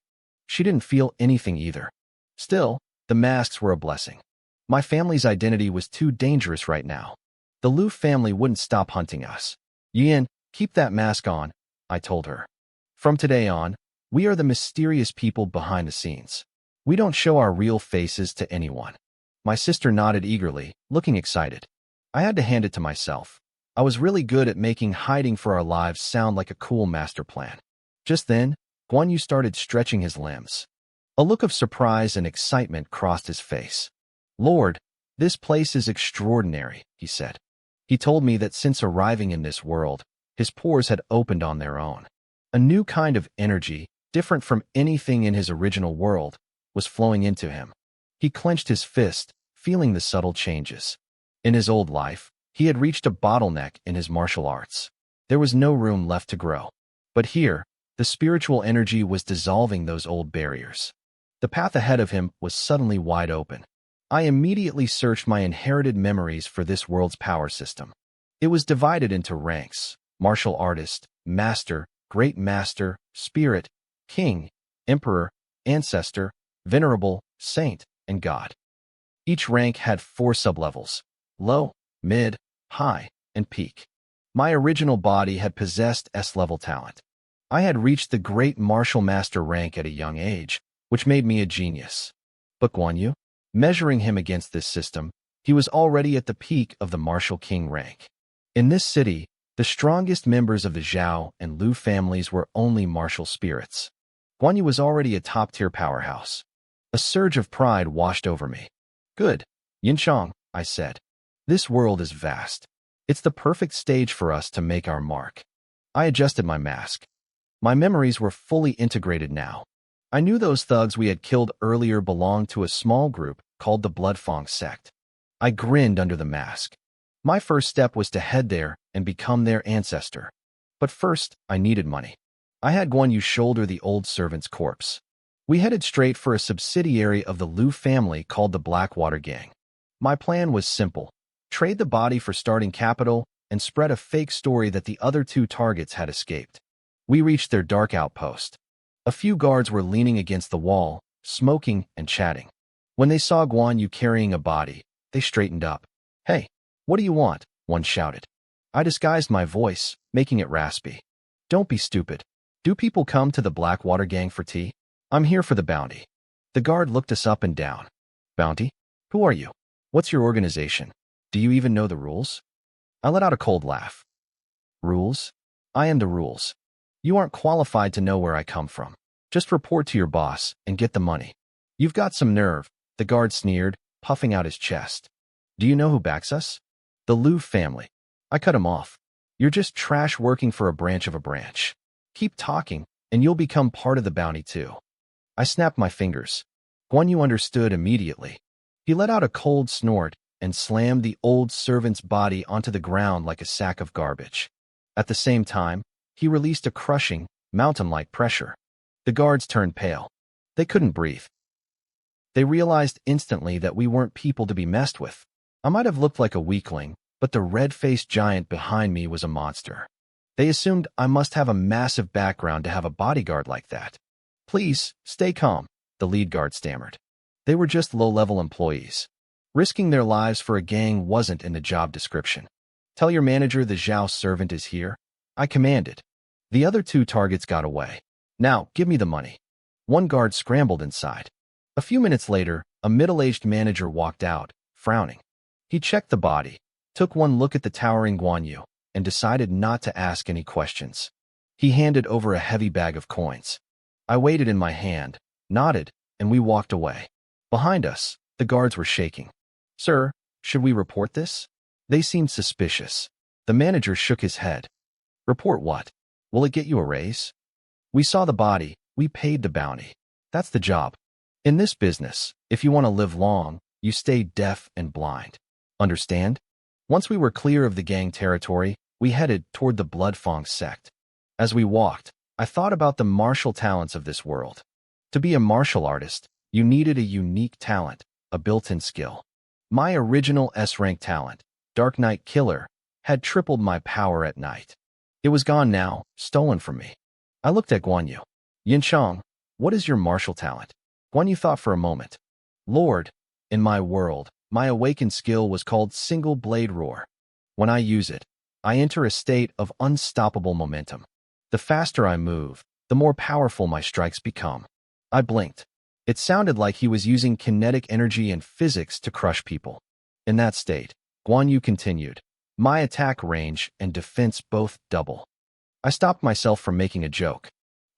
She didn't feel anything either. Still, the masks were a blessing. My family's identity was too dangerous right now. The Lu family wouldn't stop hunting us. Yin, keep that mask on, I told her. From today on, we are the mysterious people behind the scenes. We don't show our real faces to anyone. My sister nodded eagerly, looking excited. I had to hand it to myself. I was really good at making hiding for our lives sound like a cool master plan. Just then, Guan Yu started stretching his limbs. A look of surprise and excitement crossed his face. Lord, this place is extraordinary, he said. He told me that since arriving in this world, his pores had opened on their own. A new kind of energy, different from anything in his original world, was flowing into him. He clenched his fist, feeling the subtle changes. In his old life, he had reached a bottleneck in his martial arts. There was no room left to grow. But here, the spiritual energy was dissolving those old barriers. The path ahead of him was suddenly wide open. I immediately searched my inherited memories for this world's power system. It was divided into ranks: martial artist, master, great master, spirit, king, emperor, ancestor, venerable, saint, and god. Each rank had 4 sublevels: low, mid, high, and peak. My original body had possessed S-level talent. I had reached the great martial master rank at a young age, which made me a genius. But Guan Yu? Measuring him against this system, he was already at the peak of the martial king rank. In this city, the strongest members of the Zhao and Lu families were only martial spirits. Guan Yu was already a top-tier powerhouse. A surge of pride washed over me. Good. Yinchang, I said. This world is vast. It's the perfect stage for us to make our mark. I adjusted my mask. My memories were fully integrated now. I knew those thugs we had killed earlier belonged to a small group called the Bloodfang sect. I grinned under the mask. My first step was to head there and become their ancestor. But first, I needed money. I had Guan Yu shoulder the old servant's corpse. We headed straight for a subsidiary of the Liu family called the Blackwater Gang. My plan was simple. Trade the body for starting capital and spread a fake story that the other two targets had escaped. We reached their dark outpost. A few guards were leaning against the wall, smoking and chatting. When they saw Guan Yu carrying a body, they straightened up. "Hey, what do you want?" one shouted. I disguised my voice, making it raspy. "Don't be stupid. Do people come to the Blackwater Gang for tea? I'm here for the bounty." The guard looked us up and down. "Bounty? Who are you? What's your organization? Do you even know the rules?" I let out a cold laugh. "Rules? I am the rules. You aren't qualified to know where I come from. Just report to your boss and get the money." "You've got some nerve," the guard sneered, puffing out his chest. "Do you know who backs us?" "The Liu family." I cut him off. "You're just trash working for a branch of a branch. Keep talking, and you'll become part of the bounty too." I snapped my fingers. Guan Yu understood immediately. He let out a cold snort and slammed the old servant's body onto the ground like a sack of garbage. At the same time, he released a crushing, mountain-like pressure. The guards turned pale. They couldn't breathe. They realized instantly that we weren't people to be messed with. I might have looked like a weakling, but the red-faced giant behind me was a monster. They assumed I must have a massive background to have a bodyguard like that. "Please, stay calm," the lead guard stammered. They were just low-level employees. Risking their lives for a gang wasn't in the job description. "Tell your manager the Zhao servant is here," I commanded. The other two targets got away. "Now, give me the money." One guard scrambled inside. A few minutes later, a middle-aged manager walked out, frowning. He checked the body, took one look at the towering Guan Yu, and decided not to ask any questions. He handed over a heavy bag of coins. I weighed it in my hand, nodded, and we walked away. Behind us, the guards were shaking. "Sir, should we report this?" They seemed suspicious. The manager shook his head. "Report what? Will it get you a raise? We saw the body, we paid the bounty. That's the job. In this business, if you want to live long, you stay deaf and blind. Understand?" Once we were clear of the gang territory, we headed toward the Bloodfang sect. As we walked, I thought about the martial talents of this world. To be a martial artist, you needed a unique talent, a built-in skill. My original S-rank talent, Dark Night Killer, had tripled my power at night. It was gone now, stolen from me. I looked at Guan Yu. "Yinchang, what is your martial talent?" Guan Yu thought for a moment. "Lord, in my world, my awakened skill was called Single Blade Roar. When I use it, I enter a state of unstoppable momentum. The faster I move, the more powerful my strikes become." I blinked. It sounded like he was using kinetic energy and physics to crush people. In that state, Guan Yu continued, "My attack range and defense both double." I stopped myself from making a joke.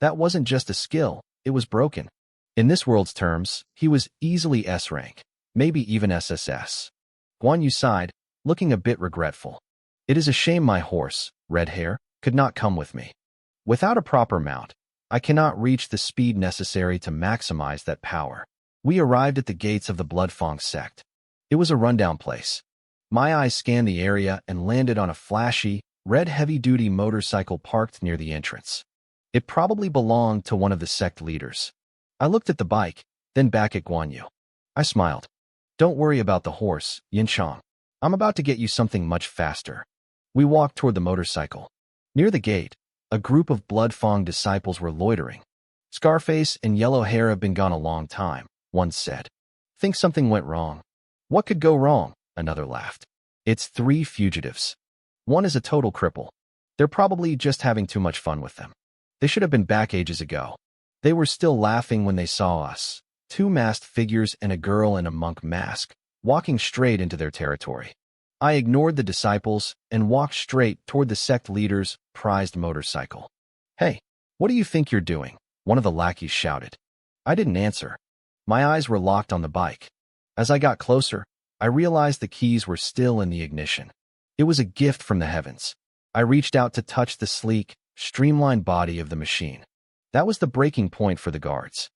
That wasn't just a skill, it was broken. In this world's terms, he was easily S-rank, maybe even SSS. Guan Yu sighed, looking a bit regretful. "It is a shame my horse, Red Hair, could not come with me. Without a proper mount, I cannot reach the speed necessary to maximize that power." We arrived at the gates of the Bloodfang sect. It was a rundown place. My eyes scanned the area and landed on a flashy, red heavy-duty motorcycle parked near the entrance. It probably belonged to one of the sect leaders. I looked at the bike, then back at Guan Yu. I smiled. "Don't worry about the horse, Yinchang. I'm about to get you something much faster." We walked toward the motorcycle. Near the gate, a group of Bloodfang disciples were loitering. "Scarface and Yellow Hair have been gone a long time," one said. "Think something went wrong." "What could go wrong?" another laughed. "It's 3 fugitives. One is a total cripple. They're probably just having too much fun with them. They should have been back ages ago." They were still laughing when they saw us, 2 masked figures and a girl in a monk mask, walking straight into their territory. I ignored the disciples and walked straight toward the sect leader's prized motorcycle. "Hey, what do you think you're doing?" one of the lackeys shouted. I didn't answer. My eyes were locked on the bike. As I got closer, I realized the keys were still in the ignition. It was a gift from the heavens. I reached out to touch the sleek, streamlined body of the machine. That was the breaking point for the guards.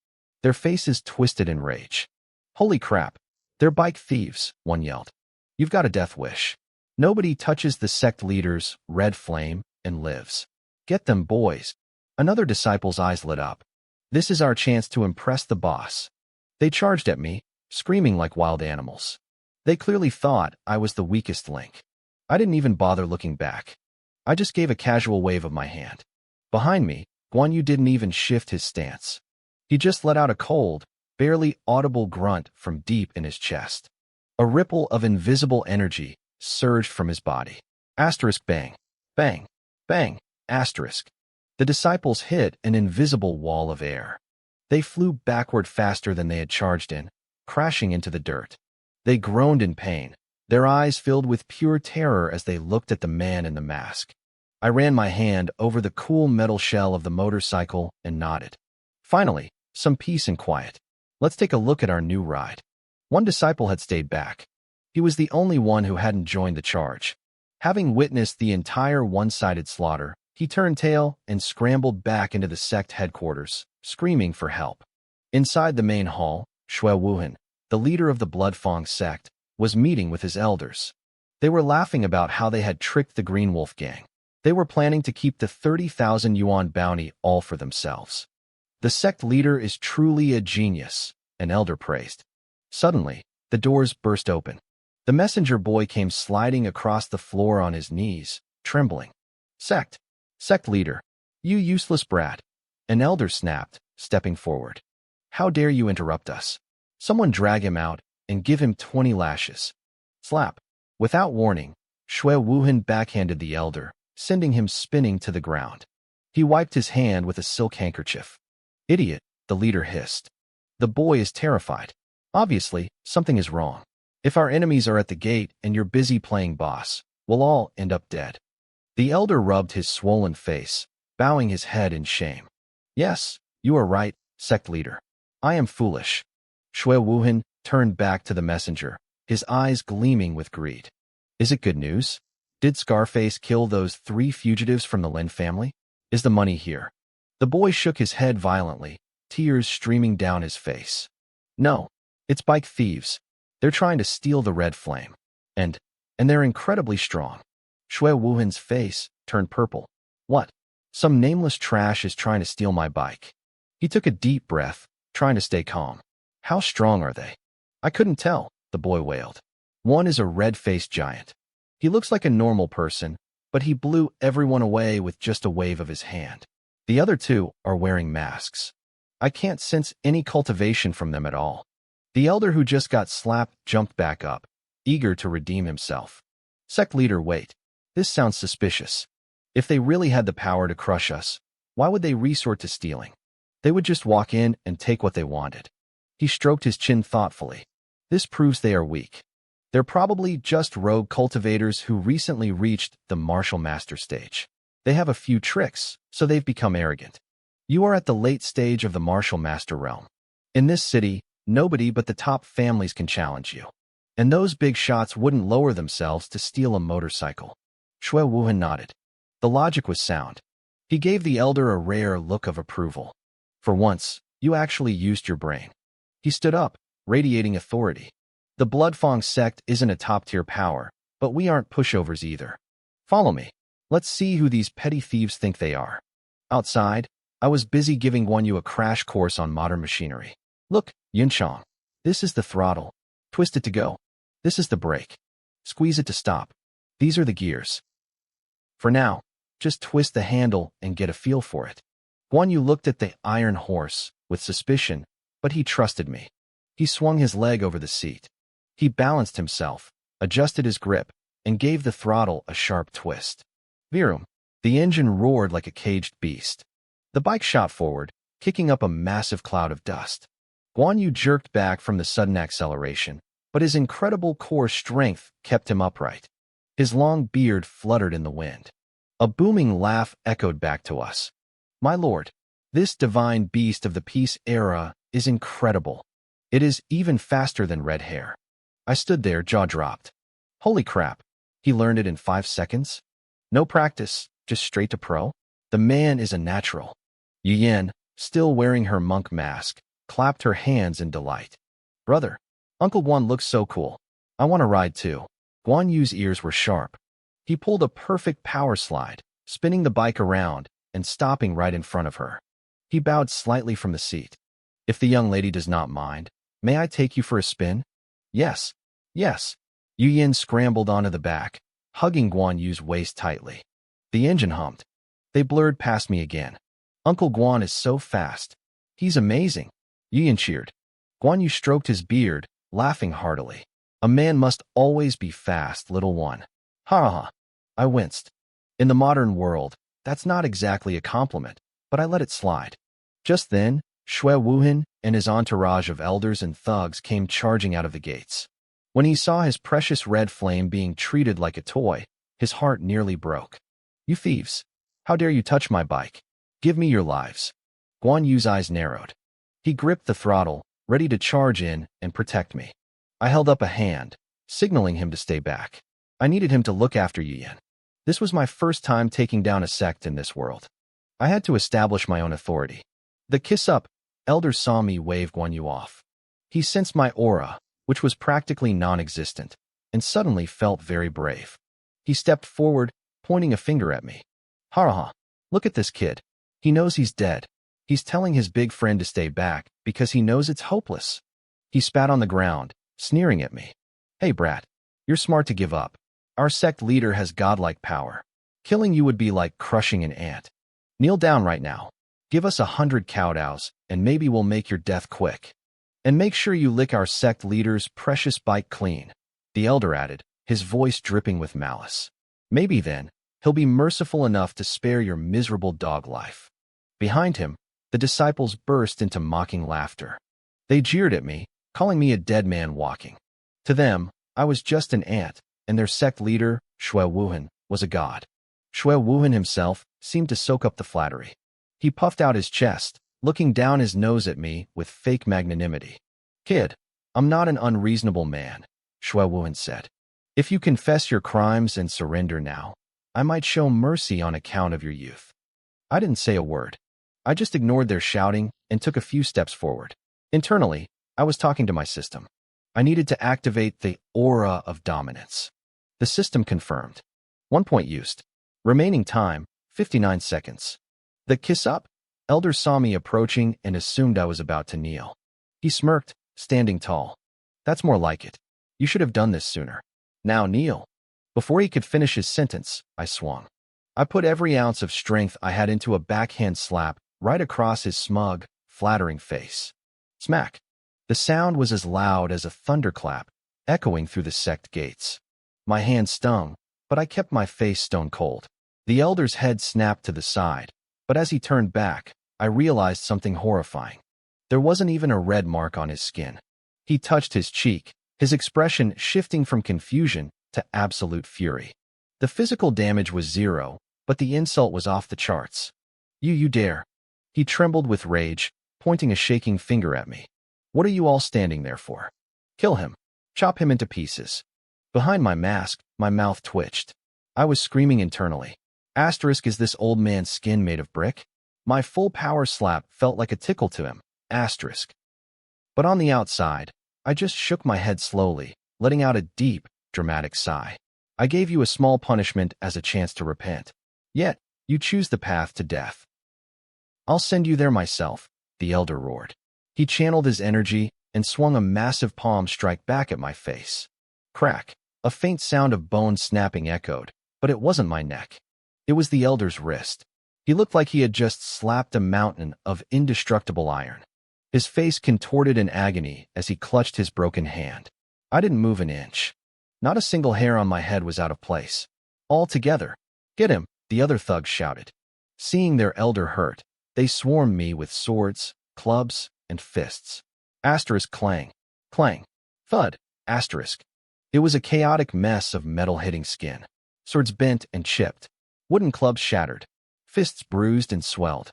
Their faces twisted in rage. Holy crap! They're bike thieves, one yelled. You've got a death wish. Nobody touches the sect leader's red flame and lives. Get them, boys. Another disciple's eyes lit up. This is our chance to impress the boss. They charged at me, screaming like wild animals. They clearly thought I was the weakest link. I didn't even bother looking back. I just gave a casual wave of my hand. Behind me, Guan Yu didn't even shift his stance. He just let out a cold, barely audible grunt from deep in his chest. A ripple of invisible energy surged from his body. Asterisk bang, bang, bang, asterisk. The disciples hit an invisible wall of air. They flew backward faster than they had charged in, crashing into the dirt. They groaned in pain, their eyes filled with pure terror as they looked at the man in the mask. I ran my hand over the cool metal shell of the motorcycle and nodded. Finally, some peace and quiet. Let's take a look at our new ride. One disciple had stayed back. He was the only one who hadn't joined the charge. Having witnessed the entire one-sided slaughter, he turned tail and scrambled back into the sect headquarters, screaming for help. Inside the main hall, Shui Wuhan, the leader of the Bloodfang sect, was meeting with his elders. They were laughing about how they had tricked the Green Wolf gang. They were planning to keep the 30,000 yuan bounty all for themselves. The sect leader is truly a genius, an elder praised. Suddenly, the doors burst open. The messenger boy came sliding across the floor on his knees, trembling. Sect leader, you useless brat. An elder snapped, stepping forward. How dare you interrupt us? Someone drag him out and give him 20 lashes. Slap. Without warning, Shui Wuhan backhanded the elder, sending him spinning to the ground. He wiped his hand with a silk handkerchief. Idiot, the leader hissed. The boy is terrified. Obviously, something is wrong. If our enemies are at the gate and you're busy playing boss, we'll all end up dead. The elder rubbed his swollen face, bowing his head in shame. Yes, you are right, sect leader. I am foolish. Shui Wuhan turned back to the messenger, his eyes gleaming with greed. Is it good news? Did Scarface kill those 3 fugitives from the Lin family? Is the money here? The boy shook his head violently, tears streaming down his face. No, it's bike thieves. They're trying to steal the red flame. And they're incredibly strong. Shui Wuhan's face turned purple. What? Some nameless trash is trying to steal my bike. He took a deep breath, trying to stay calm. How strong are they? I couldn't tell, the boy wailed. One is a red-faced giant. He looks like a normal person, but he blew everyone away with just a wave of his hand. The other 2 are wearing masks. I can't sense any cultivation from them at all. The elder who just got slapped jumped back up, eager to redeem himself. Sect leader, wait. This sounds suspicious. If they really had the power to crush us, why would they resort to stealing? They would just walk in and take what they wanted. He stroked his chin thoughtfully. This proves they are weak. They're probably just rogue cultivators who recently reached the martial master stage. They have a few tricks, so they've become arrogant. You are at the late stage of the martial master realm. In this city, nobody but the top families can challenge you. And those big shots wouldn't lower themselves to steal a motorcycle. Shui Wuhan nodded. The logic was sound. He gave the elder a rare look of approval. For once, you actually used your brain. He stood up, radiating authority. The Bloodfang sect isn't a top-tier power, but we aren't pushovers either. Follow me. Let's see who these petty thieves think they are. Outside, I was busy giving Guan Yu a crash course on modern machinery. Look, Yunchang. This is the throttle. Twist it to go. This is the brake. Squeeze it to stop. These are the gears. For now, just twist the handle and get a feel for it. Guan Yu looked at the iron horse with suspicion, but he trusted me. He swung his leg over the seat. He balanced himself, adjusted his grip, and gave the throttle a sharp twist. Virum! The engine roared like a caged beast. The bike shot forward, kicking up a massive cloud of dust. Guan Yu jerked back from the sudden acceleration, but his incredible core strength kept him upright. His long beard fluttered in the wind. A booming laugh echoed back to us. My lord, This divine beast of the peace era is incredible. It is even faster than red hair. I stood there, jaw dropped. Holy crap. He learned it in 5 seconds? No practice, just straight to pro? The man is a natural. Yin, still wearing her monk mask, clapped her hands in delight. Brother, Uncle Guan looks so cool. I want to ride too. Guan Yu's ears were sharp. He pulled a perfect power slide, spinning the bike around and stopping right in front of her. He bowed slightly from the seat. If the young lady does not mind, may I take you for a spin? Yes, yes. Yin scrambled onto the back, hugging Guan Yu's waist tightly. The engine hummed. They blurred past me again. Uncle Guan is so fast. He's amazing. Yin cheered. Guan Yu stroked his beard, laughing heartily. A man must always be fast, little one. Ha ha. I winced. In the modern world, that's not exactly a compliment, but I let it slide. Just then, Shui Wuhan and his entourage of elders and thugs came charging out of the gates. When he saw his precious red flame being treated like a toy, his heart nearly broke. You thieves! How dare you touch my bike? Give me your lives. Guan Yu's eyes narrowed. He gripped the throttle, ready to charge in and protect me. I held up a hand, signaling him to stay back. I needed him to look after Yin. This was my first time taking down a sect in this world. I had to establish my own authority. The kiss up, elders saw me wave Guan Yu off. He sensed my aura, which was practically non-existent, and suddenly felt very brave. He stepped forward, pointing a finger at me. Ha! Look at this kid. He knows he's dead. He's telling his big friend to stay back because he knows it's hopeless. He spat on the ground, sneering at me. Hey, brat. You're smart to give up. Our sect leader has godlike power. Killing you would be like crushing an ant. Kneel down right now. Give us 100 kowtows, and maybe we'll make your death quick. And make sure you lick our sect leader's precious bike clean, the elder added, his voice dripping with malice. Maybe then, he'll be merciful enough to spare your miserable dog life. Behind him, the disciples burst into mocking laughter. They jeered at me, calling me a dead man walking. To them, I was just an ant, and their sect leader, Shui Wuhan, was a god. Shui Wuhan himself seemed to soak up the flattery. He puffed out his chest, looking down his nose at me with fake magnanimity. Kid, I'm not an unreasonable man, Shui Wuhan said. If you confess your crimes and surrender now, I might show mercy on account of your youth. I didn't say a word. I just ignored their shouting and took a few steps forward. Internally, I was talking to my system. I needed to activate the aura of dominance. The system confirmed. 1 point used. Remaining time, 59 seconds. The kiss up? Elder saw me approaching and assumed I was about to kneel. He smirked, standing tall. That's more like it. You should have done this sooner. Now kneel. Before he could finish his sentence, I swung. I put every ounce of strength I had into a backhand slap right across his smug, flattering face. Smack. The sound was as loud as a thunderclap, echoing through the sect gates. My hand stung, but I kept my face stone cold. The elder's head snapped to the side, but as he turned back, I realized something horrifying. There wasn't even a red mark on his skin. He touched his cheek, his expression shifting from confusion to absolute fury. The physical damage was 0, but the insult was off the charts. You dare. He trembled with rage, pointing a shaking finger at me. What are you all standing there for? Kill him. Chop him into pieces. Behind my mask, my mouth twitched. I was screaming internally. Asterisk, is this old man's skin made of brick? My full power slap felt like a tickle to him. Asterisk. But on the outside, I just shook my head slowly, letting out a deep, dramatic sigh. I gave you a small punishment as a chance to repent. Yet, you choose the path to death. I'll send you there myself, the elder roared. He channeled his energy and swung a massive palm strike back at my face. Crack. A faint sound of bone snapping echoed, but it wasn't my neck. It was the elder's wrist. He looked like he had just slapped a mountain of indestructible iron. His face contorted in agony as he clutched his broken hand. I didn't move an inch. Not a single hair on my head was out of place. All together. Get him, the other thugs shouted. Seeing their elder hurt, they swarmed me with swords, clubs, and fists. Asterisk clang. Clang. Thud. Asterisk. It was a chaotic mess of metal hitting skin. Swords bent and chipped. Wooden clubs shattered. Fists bruised and swelled.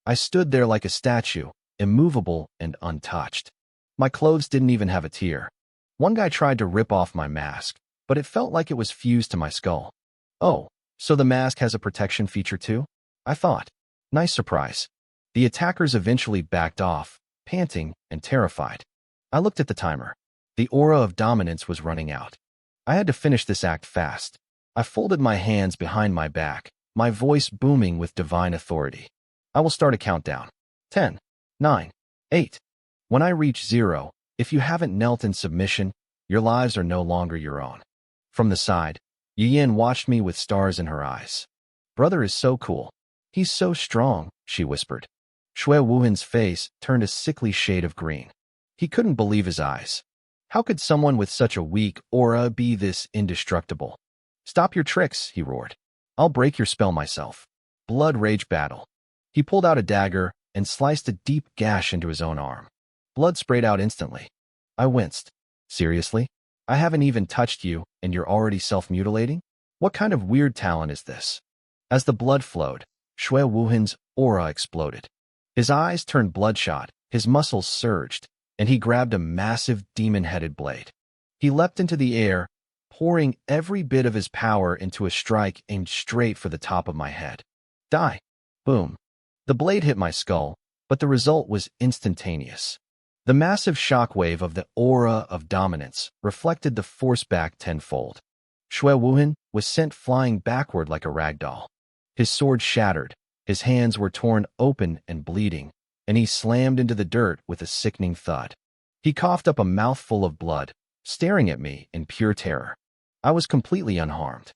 I stood there like a statue, immovable and untouched. My clothes didn't even have a tear. One guy tried to rip off my mask, but it felt like it was fused to my skull. Oh, so the mask has a protection feature too? I thought. Nice surprise. The attackers eventually backed off, panting and terrified. I looked at the timer. The aura of dominance was running out. I had to finish this act fast. I folded my hands behind my back, my voice booming with divine authority. I will start a countdown. 10, 9, 8. When I reach 0, if you haven't knelt in submission, your lives are no longer your own. From the side, Yin watched me with stars in her eyes. Brother is so cool. He's so strong, she whispered. Shui Wuhan's face turned a sickly shade of green. He couldn't believe his eyes. How could someone with such a weak aura be this indestructible? Stop your tricks, he roared. I'll break your spell myself. Blood rage battle. He pulled out a dagger and sliced a deep gash into his own arm. Blood sprayed out instantly. I winced. Seriously? I haven't even touched you, and you're already self-mutilating? What kind of weird talent is this? As the blood flowed, Shui Wuhan's aura exploded. His eyes turned bloodshot, his muscles surged, and he grabbed a massive demon-headed blade. He leapt into the air, pouring every bit of his power into a strike aimed straight for the top of my head. Die! Boom! The blade hit my skull, but the result was instantaneous. The massive shockwave of the aura of dominance reflected the force back tenfold. Shui Wuhan was sent flying backward like a rag doll. His sword shattered, his hands were torn open and bleeding, and he slammed into the dirt with a sickening thud. He coughed up a mouthful of blood, staring at me in pure terror. I was completely unharmed.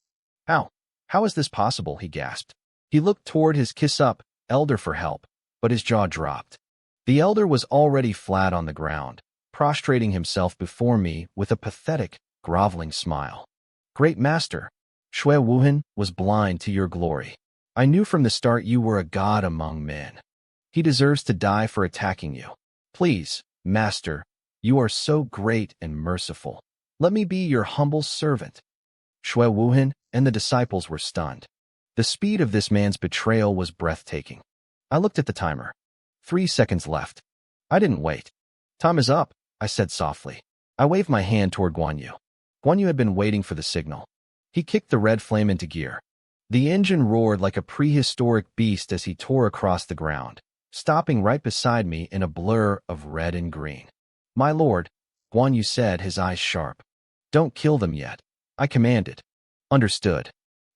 How? How is this possible? He gasped. He looked toward his kiss-up elder for help, but his jaw dropped. The elder was already flat on the ground, prostrating himself before me with a pathetic, groveling smile. Great master, Shui Wuhan was blind to your glory. I knew from the start you were a god among men. He deserves to die for attacking you. Please, master, you are so great and merciful. Let me be your humble servant. Shui Wuhan and the disciples were stunned. The speed of this man's betrayal was breathtaking. I looked at the timer. 3 seconds left. I didn't wait. Time is up, I said softly. I waved my hand toward Guan Yu. Guan Yu had been waiting for the signal. He kicked the red flame into gear. The engine roared like a prehistoric beast as he tore across the ground, stopping right beside me in a blur of red and green. My lord, Guan Yu said, his eyes sharp. Don't kill them yet, I commanded. Understood.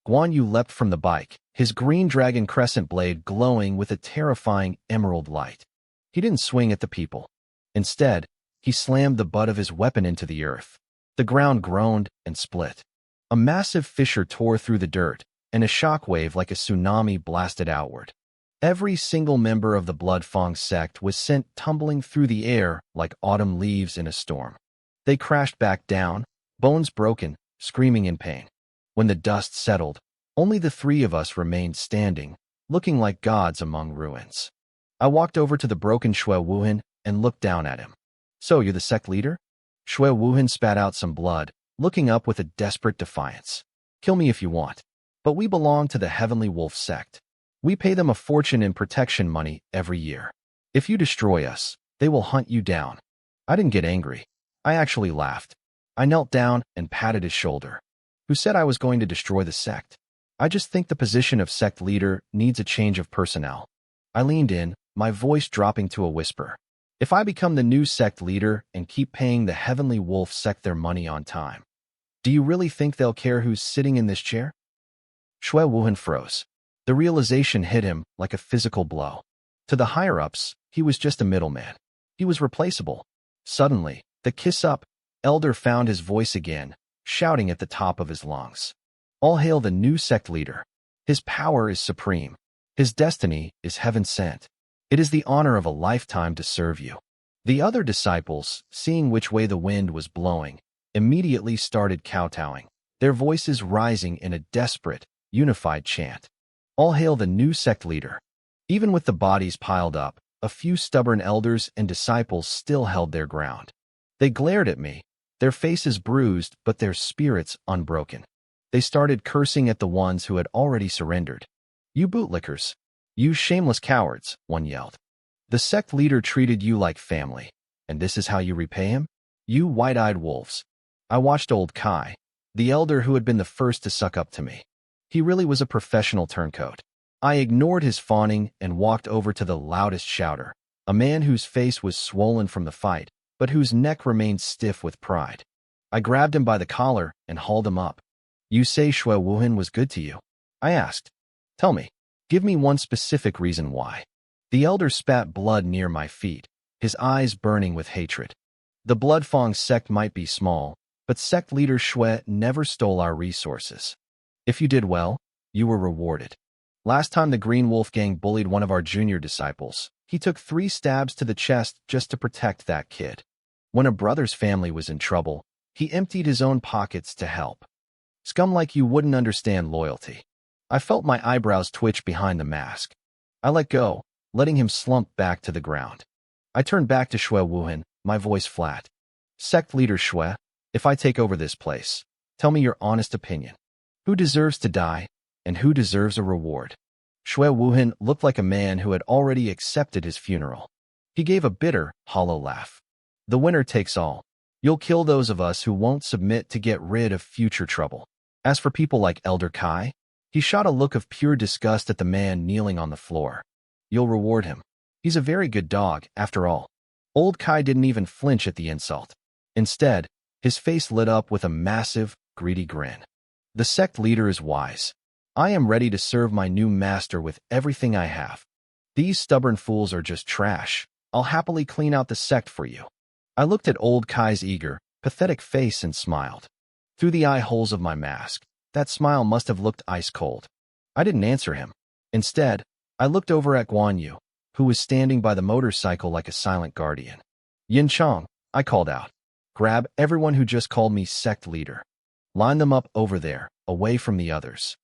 Guan Yu leapt from the bike, his green dragon crescent blade glowing with a terrifying emerald light. He didn't swing at the people. Instead, he slammed the butt of his weapon into the earth. The ground groaned and split. A massive fissure tore through the dirt, and a shockwave like a tsunami blasted outward. Every single member of the Bloodfang sect was sent tumbling through the air like autumn leaves in a storm. They crashed back down, bones broken, screaming in pain. When the dust settled, only the 3 of us remained standing, looking like gods among ruins. I walked over to the broken Shui Wuhan and looked down at him. So, you're the sect leader? Shui Wuhan spat out some blood, looking up with a desperate defiance. Kill me if you want. But we belong to the Heavenly Wolf sect. We pay them a fortune in protection money every year. If you destroy us, they will hunt you down. I didn't get angry. I actually laughed. I knelt down and patted his shoulder. Who said I was going to destroy the sect? I just think the position of sect leader needs a change of personnel. I leaned in, my voice dropping to a whisper. If I become the new sect leader and keep paying the Heavenly Wolf sect their money on time, do you really think they'll care who's sitting in this chair? Shui Wuhan froze. The realization hit him like a physical blow. To the higher-ups, he was just a middleman. He was replaceable. Suddenly, the kiss-up elder found his voice again, shouting at the top of his lungs. All hail the new sect leader. His power is supreme. His destiny is heaven-sent. It is the honor of a lifetime to serve you. The other disciples, seeing which way the wind was blowing, immediately started kowtowing, their voices rising in a desperate, unified chant. All hail the new sect leader. Even with the bodies piled up, a few stubborn elders and disciples still held their ground. They glared at me, their faces bruised but their spirits unbroken. They started cursing at the ones who had already surrendered. You bootlickers. "You shameless cowards," one yelled. "The sect leader treated you like family, and this is how you repay him? You white-eyed wolves." I watched old Kai, the elder who had been the first to suck up to me. He really was a professional turncoat. I ignored his fawning and walked over to the loudest shouter, a man whose face was swollen from the fight, but whose neck remained stiff with pride. I grabbed him by the collar and hauled him up. "You say Shui Wuhan was good to you?" I asked. "Tell me. Give me one specific reason why." The elder spat blood near my feet, his eyes burning with hatred. "The Bloodfang sect might be small, but sect leader Shui never stole our resources. If you did well, you were rewarded. Last time the Green Wolf Gang bullied one of our junior disciples, he took 3 stabs to the chest just to protect that kid. When a brother's family was in trouble, he emptied his own pockets to help. Scum like you wouldn't understand loyalty." I felt my eyebrows twitch behind the mask. I let go, letting him slump back to the ground. I turned back to Shui Wuhan, my voice flat. "Sect leader Shui, if I take over this place, tell me your honest opinion. Who deserves to die, and who deserves a reward?" Shui Wuhan looked like a man who had already accepted his funeral. He gave a bitter, hollow laugh. "The winner takes all. You'll kill those of us who won't submit to get rid of future trouble. As for people like Elder Kai," he shot a look of pure disgust at the man kneeling on the floor, "you'll reward him. He's a very good dog, after all." Old Kai didn't even flinch at the insult. Instead, his face lit up with a massive, greedy grin. "The sect leader is wise. I am ready to serve my new master with everything I have. These stubborn fools are just trash. I'll happily clean out the sect for you." I looked at old Kai's eager, pathetic face and smiled. Through the eye holes of my mask, that smile must have looked ice cold. I didn't answer him. Instead, I looked over at Guan Yu, who was standing by the motorcycle like a silent guardian. "Yin Chong," I called out. "Grab everyone who just called me sect leader. Line them up over there, away from the others."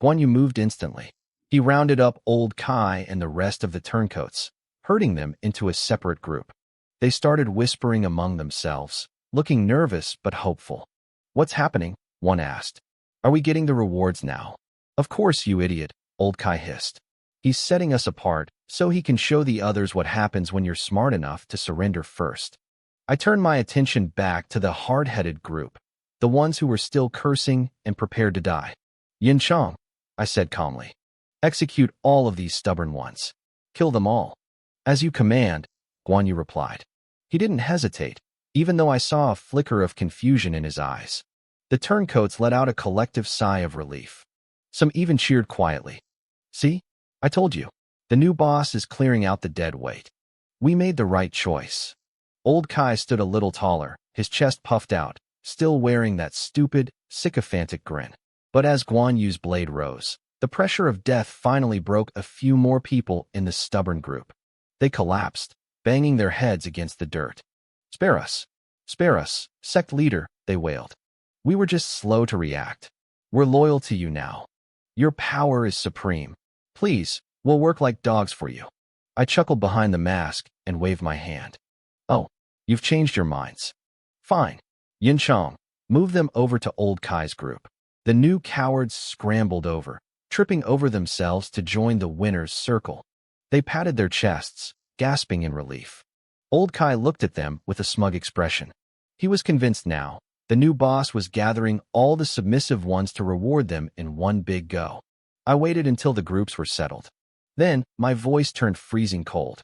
Guan Yu moved instantly. He rounded up old Kai and the rest of the turncoats, herding them into a separate group. They started whispering among themselves, looking nervous but hopeful. "What's happening?" one asked. "Are we getting the rewards now?" "Of course, you idiot," old Kai hissed. "He's setting us apart so he can show the others what happens when you're smart enough to surrender first." I turned my attention back to the hard-headed group, the ones who were still cursing and prepared to die. "Yin Chong," I said calmly. "Execute all of these stubborn ones. Kill them all." "As you command," Guan Yu replied. He didn't hesitate, even though I saw a flicker of confusion in his eyes. The turncoats let out a collective sigh of relief. Some even cheered quietly. "See? I told you. The new boss is clearing out the dead weight. We made the right choice." Old Kai stood a little taller, his chest puffed out, still wearing that stupid, sycophantic grin. But as Guan Yu's blade rose, the pressure of death finally broke a few more people in the stubborn group. They collapsed, banging their heads against the dirt. Spare us, sect leader," they wailed. "We were just slow to react. We're loyal to you now. Your power is supreme. Please, we'll work like dogs for you." I chuckled behind the mask and waved my hand. "Oh, you've changed your minds. Fine. Yin Chong, move them over to old Kai's group." The new cowards scrambled over, tripping over themselves to join the winner's circle. They patted their chests, gasping in relief. Old Kai looked at them with a smug expression. He was convinced now. The new boss was gathering all the submissive ones to reward them in one big go. I waited until the groups were settled. Then, my voice turned freezing cold.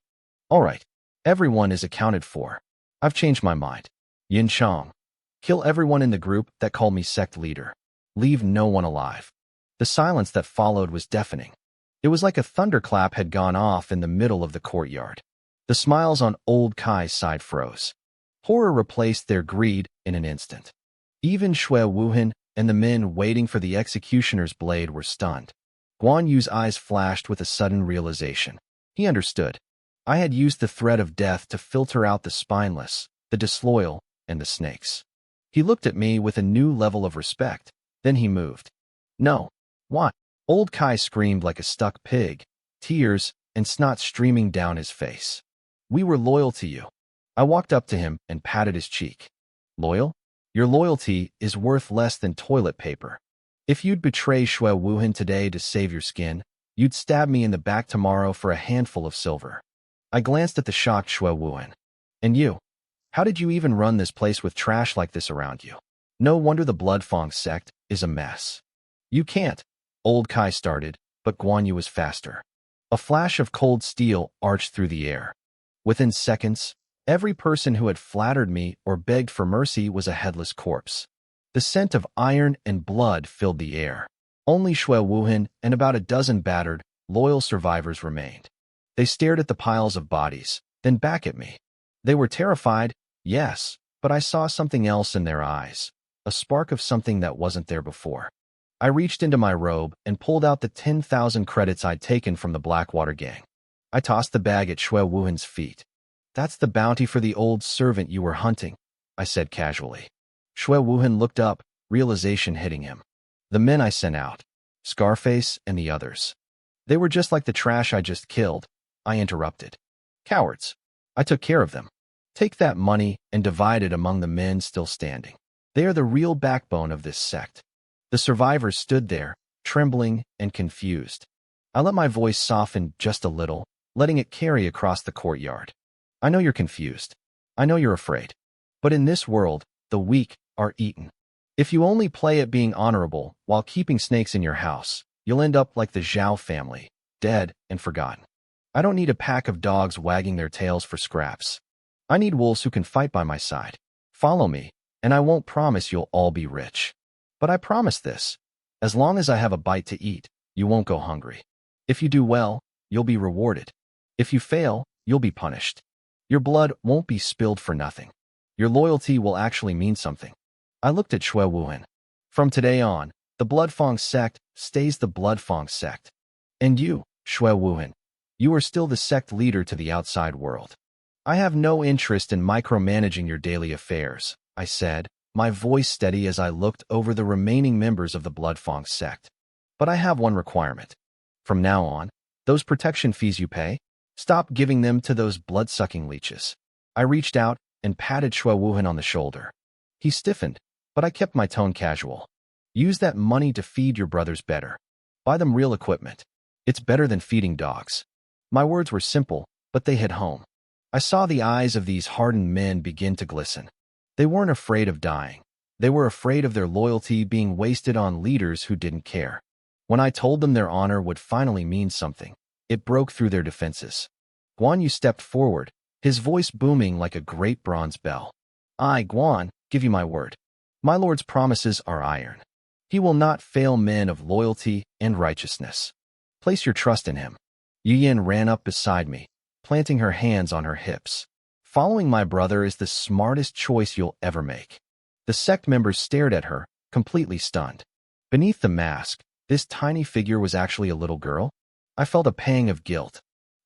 "All right, everyone is accounted for. I've changed my mind. Yin Chong, kill everyone in the group that called me sect leader. Leave no one alive." The silence that followed was deafening. It was like a thunderclap had gone off in the middle of the courtyard. The smiles on old Kai's side froze. Horror replaced their greed in an instant. Even Shui Wuhan and the men waiting for the executioner's blade were stunned. Guan Yu's eyes flashed with a sudden realization. He understood. I had used the threat of death to filter out the spineless, the disloyal, and the snakes. He looked at me with a new level of respect. Then he moved. "No. Why?" Old Kai screamed like a stuck pig, tears and snot streaming down his face. "We were loyal to you." I walked up to him and patted his cheek. "Loyal? Your loyalty is worth less than toilet paper. If you'd betray Shui Wuhan today to save your skin, You'd stab me in the back tomorrow for a handful of silver. I glanced at the shocked Shui Wuhan. And you? How did you even run this place with trash like this around you? No wonder the Bloodfang sect is a mess. You can't, old Kai started, but Guan Yu was faster. A flash of cold steel arched through the air. Within seconds, every person who had flattered me or begged for mercy was a headless corpse. The scent of iron and blood filled the air. Only Shui Wuhan and about a dozen battered, loyal survivors remained. They stared at the piles of bodies, then back at me. They were terrified, yes, but I saw something else in their eyes, a spark of something that wasn't there before. I reached into my robe and pulled out the 10,000 credits I'd taken from the Blackwater gang. I tossed the bag at Shui Wuhan's feet. That's the bounty for the old servant you were hunting, I said casually. Shui Wuhan looked up, realization hitting him. The men I sent out, Scarface and the others. They were just like the trash I just killed, I interrupted. Cowards. I took care of them. Take that money and divide it among the men still standing. They are the real backbone of this sect. The survivors stood there, trembling and confused. I let my voice soften just a little, letting it carry across the courtyard. I know you're confused. I know you're afraid. But in this world, the weak are eaten. If you only play at being honorable while keeping snakes in your house, you'll end up like the Zhao family, dead and forgotten. I don't need a pack of dogs wagging their tails for scraps. I need wolves who can fight by my side. Follow me, and I won't promise you'll all be rich. But I promise this. As long as I have a bite to eat, you won't go hungry. If you do well, you'll be rewarded. If you fail, you'll be punished. Your blood won't be spilled for nothing. Your loyalty will actually mean something. I looked at Shui Wuhan. From today on, the Bloodfang sect stays the Bloodfang sect. And you, Shui Wuhan, you are still the sect leader to the outside world. I have no interest in micromanaging your daily affairs, I said, my voice steady as I looked over the remaining members of the Bloodfang sect. But I have one requirement. From now on, those protection fees you pay, stop giving them to those blood-sucking leeches. I reached out and patted Shui Wuhan on the shoulder. He stiffened, but I kept my tone casual. Use that money to feed your brothers better. Buy them real equipment. It's better than feeding dogs. My words were simple, but they hit home. I saw the eyes of these hardened men begin to glisten. They weren't afraid of dying. They were afraid of their loyalty being wasted on leaders who didn't care. When I told them their honor would finally mean something, it broke through their defenses. Guan Yu stepped forward, his voice booming like a great bronze bell. I, Guan, give you my word. My lord's promises are iron. He will not fail men of loyalty and righteousness. Place your trust in him. Yu Yin ran up beside me, planting her hands on her hips. Following my brother is the smartest choice you'll ever make. The sect members stared at her, completely stunned. Beneath the mask, this tiny figure was actually a little girl. I felt a pang of guilt.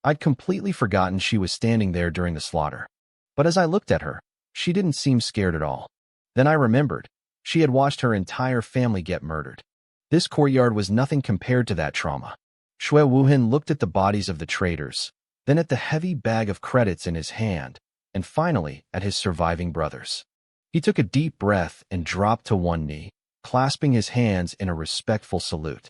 I'd completely forgotten she was standing there during the slaughter. But as I looked at her, she didn't seem scared at all. Then I remembered. She had watched her entire family get murdered. This courtyard was nothing compared to that trauma. Shui Wuhan looked at the bodies of the traitors, then at the heavy bag of credits in his hand, and finally at his surviving brothers. He took a deep breath and dropped to one knee, clasping his hands in a respectful salute.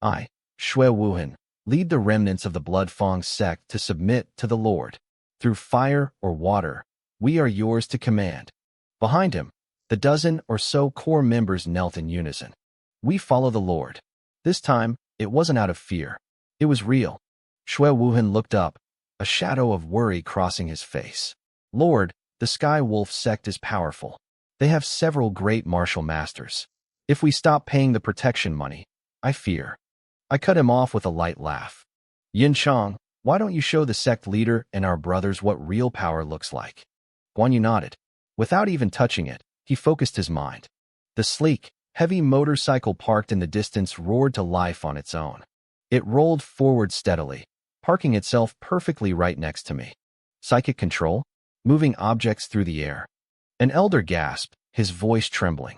I, Shui Wuhan, lead the remnants of the Bloodfang sect to submit to the Lord. Through fire or water, we are yours to command. Behind him, the dozen or so core members knelt in unison. We follow the Lord. This time, it wasn't out of fear. It was real. Shui Wuhan looked up, a shadow of worry crossing his face. Lord, the Sky Wolf sect is powerful. They have several great martial masters. If we stop paying the protection money, I fear. I cut him off with a light laugh. Yin Chang, why don't you show the sect leader and our brothers what real power looks like? Guan Yu nodded. Without even touching it, he focused his mind. The sleek, heavy motorcycle parked in the distance roared to life on its own. It rolled forward steadily, parking itself perfectly right next to me. Psychic control? Moving objects through the air. An elder gasped, his voice trembling.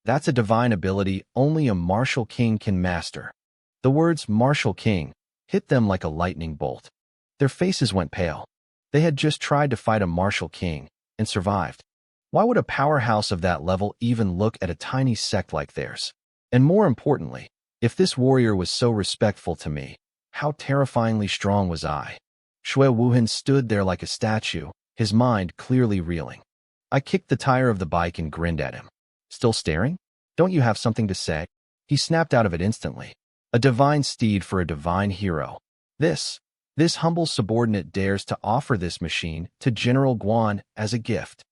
That's a divine ability only a martial king can master. The words martial king hit them like a lightning bolt. Their faces went pale. They had just tried to fight a martial king and survived. Why would a powerhouse of that level even look at a tiny sect like theirs? And more importantly, if this warrior was so respectful to me, How terrifyingly strong was I? Shui Wuhan stood there like a statue, his mind clearly reeling. I kicked the tire of the bike and grinned at him. Still staring? Don't you have something to say? He snapped out of it instantly. A divine steed for a divine hero. This humble subordinate dares to offer this machine to General Guan as a gift.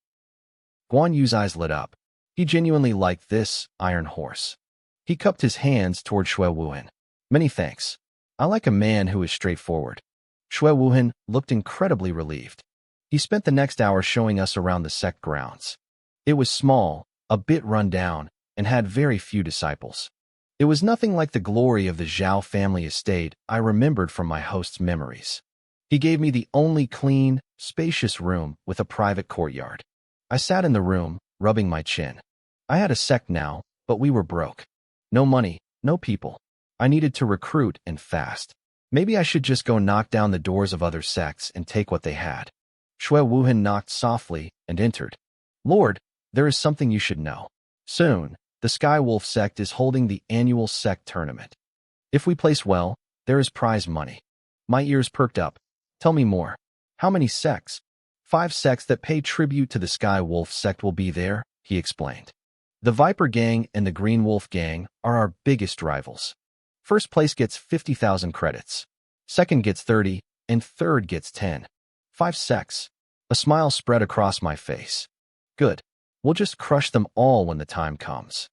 Guan Yu's eyes lit up. He genuinely liked this iron horse. He cupped his hands toward Shui Wuhan. Many thanks. I like a man who is straightforward. Shui Wuhan looked incredibly relieved. He spent the next hour showing us around the sect grounds. It was small, a bit run down, and had very few disciples. It was nothing like the glory of the Zhao family estate I remembered from my host's memories. He gave me the only clean, spacious room with a private courtyard. I sat in the room, rubbing my chin. I had a sect now, but we were broke. No money, no people. I needed to recruit and fast. Maybe I should just go knock down the doors of other sects and take what they had. Shui Wuhan knocked softly and entered. Lord, there is something you should know. Soon, the Sky Wolf sect is holding the annual sect tournament. If we place well, there is prize money. My ears perked up. Tell me more. How many sects? 5 sects that pay tribute to the Sky Wolf sect will be there, he explained. The Viper Gang and the Green Wolf Gang are our biggest rivals. First place gets 50,000 credits. Second gets 30, and third gets 10. 5 sects. A smile spread across my face. Good. We'll just crush them all when the time comes.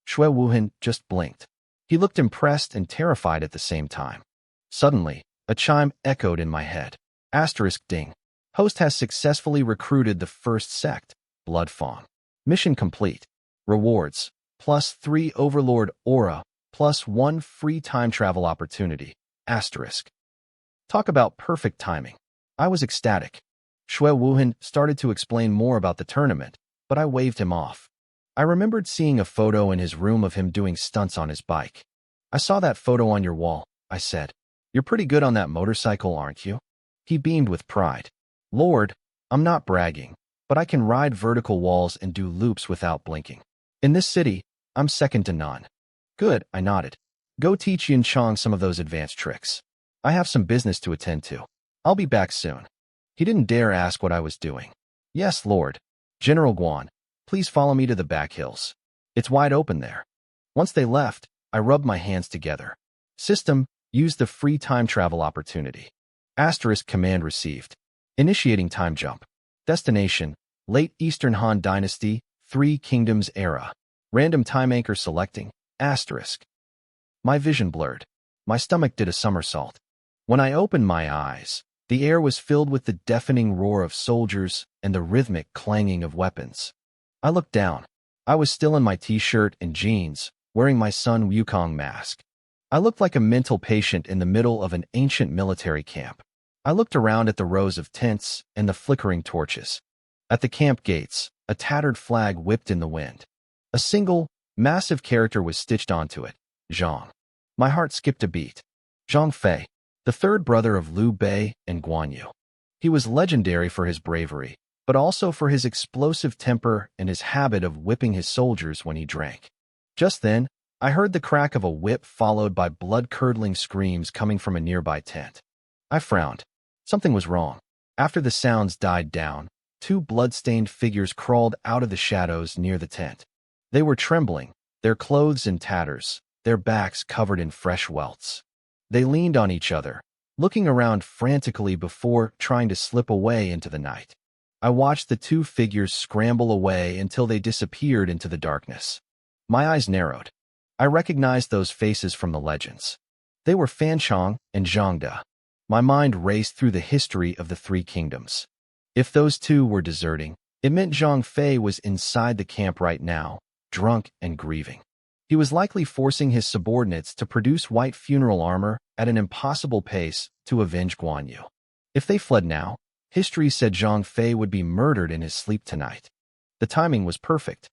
Shui Wuhan just blinked. He looked impressed and terrified at the same time. Suddenly, a chime echoed in my head. Asterisk ding. Host has successfully recruited the first sect, Blood Fawn. Mission complete. Rewards, +3 Overlord Aura, +1 free time travel opportunity, asterisk. Talk about perfect timing. I was ecstatic. Shui Wuhan started to explain more about the tournament, but I waved him off. I remembered seeing a photo in his room of him doing stunts on his bike. I saw that photo on your wall, I said. You're pretty good on that motorcycle, aren't you? He beamed with pride. Lord, I'm not bragging, but I can ride vertical walls and do loops without blinking. In this city, I'm second to none. Good, I nodded. Go teach Yin Chong some of those advanced tricks. I have some business to attend to. I'll be back soon. He didn't dare ask what I was doing. Yes, Lord. General Guan, please follow me to the back hills. It's wide open there. Once they left, I rubbed my hands together. System, use the free time travel opportunity. Asterisk command received. Initiating time jump. Destination, late Eastern Han Dynasty, 3 Kingdoms era. Random time anchor selecting, asterisk. My vision blurred. My stomach did a somersault. When I opened my eyes, the air was filled with the deafening roar of soldiers and the rhythmic clanging of weapons. I looked down. I was still in my t-shirt and jeans, wearing my Sun Wukong mask. I looked like a mental patient in the middle of an ancient military camp. I looked around at the rows of tents and the flickering torches. At the camp gates, a tattered flag whipped in the wind. A single, massive character was stitched onto it, Zhang. My heart skipped a beat. Zhang Fei, the third brother of Liu Bei and Guan Yu. He was legendary for his bravery, but also for his explosive temper and his habit of whipping his soldiers when he drank. Just then, I heard the crack of a whip followed by blood-curdling screams coming from a nearby tent. I frowned. Something was wrong. After the sounds died down, 2 blood-stained figures crawled out of the shadows near the tent. They were trembling, their clothes in tatters, their backs covered in fresh welts. They leaned on each other, looking around frantically before trying to slip away into the night. I watched the 2 figures scramble away until they disappeared into the darkness. My eyes narrowed. I recognized those faces from the legends. They were Fan Chong and Zhang De. My mind raced through the history of the 3 kingdoms. If those 2 were deserting, it meant Zhang Fei was inside the camp right now, drunk and grieving. He was likely forcing his subordinates to produce white funeral armor at an impossible pace to avenge Guan Yu. If they fled now, history said Zhang Fei would be murdered in his sleep tonight. The timing was perfect.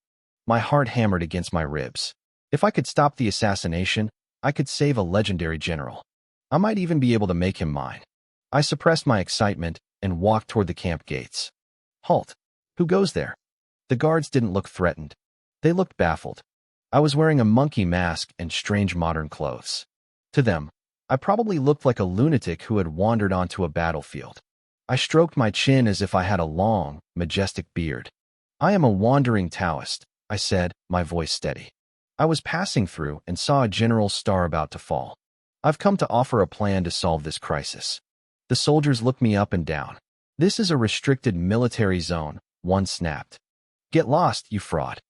My heart hammered against my ribs. If I could stop the assassination, I could save a legendary general. I might even be able to make him mine. I suppressed my excitement and walked toward the camp gates. Halt! Who goes there? The guards didn't look threatened. They looked baffled. I was wearing a monkey mask and strange modern clothes. To them, I probably looked like a lunatic who had wandered onto a battlefield. I stroked my chin as if I had a long, majestic beard. I am a wandering Taoist, I said, my voice steady. I was passing through and saw a general's star about to fall. I've come to offer a plan to solve this crisis. The soldiers looked me up and down. This is a restricted military zone, one snapped. Get lost, you fraud.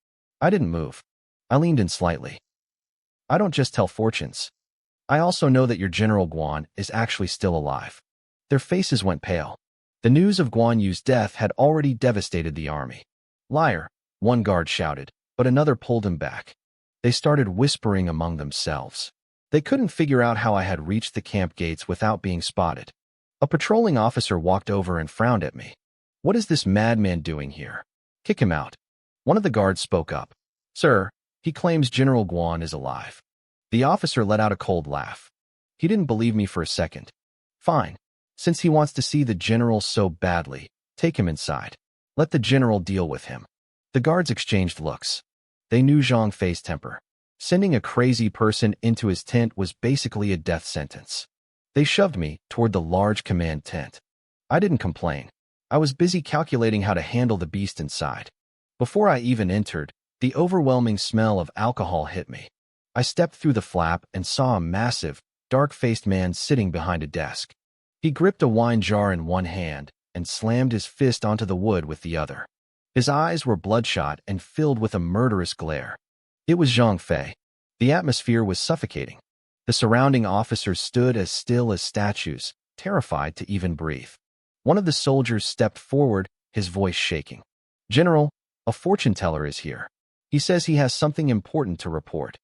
I didn't move. I leaned in slightly. I don't just tell fortunes. I also know that your General Guan is actually still alive. Their faces went pale. The news of Guan Yu's death had already devastated the army. Liar, one guard shouted, but another pulled him back. They started whispering among themselves. They couldn't figure out how I had reached the camp gates without being spotted. A patrolling officer walked over and frowned at me. What is this madman doing here? Kick him out. One of the guards spoke up. Sir, he claims General Guan is alive. The officer let out a cold laugh. He didn't believe me for a second. Fine. Since he wants to see the general so badly, take him inside. Let the general deal with him. The guards exchanged looks. They knew Zhang Fei's temper. Sending a crazy person into his tent was basically a death sentence. They shoved me toward the large command tent. I didn't complain. I was busy calculating how to handle the beast inside. Before I even entered, the overwhelming smell of alcohol hit me. I stepped through the flap and saw a massive, dark-faced man sitting behind a desk. He gripped a wine jar in one hand and slammed his fist onto the wood with the other. His eyes were bloodshot and filled with a murderous glare. It was Zhang Fei. The atmosphere was suffocating. The surrounding officers stood as still as statues, terrified to even breathe. One of the soldiers stepped forward, his voice shaking. General, a fortune teller is here. He says he has something important to report.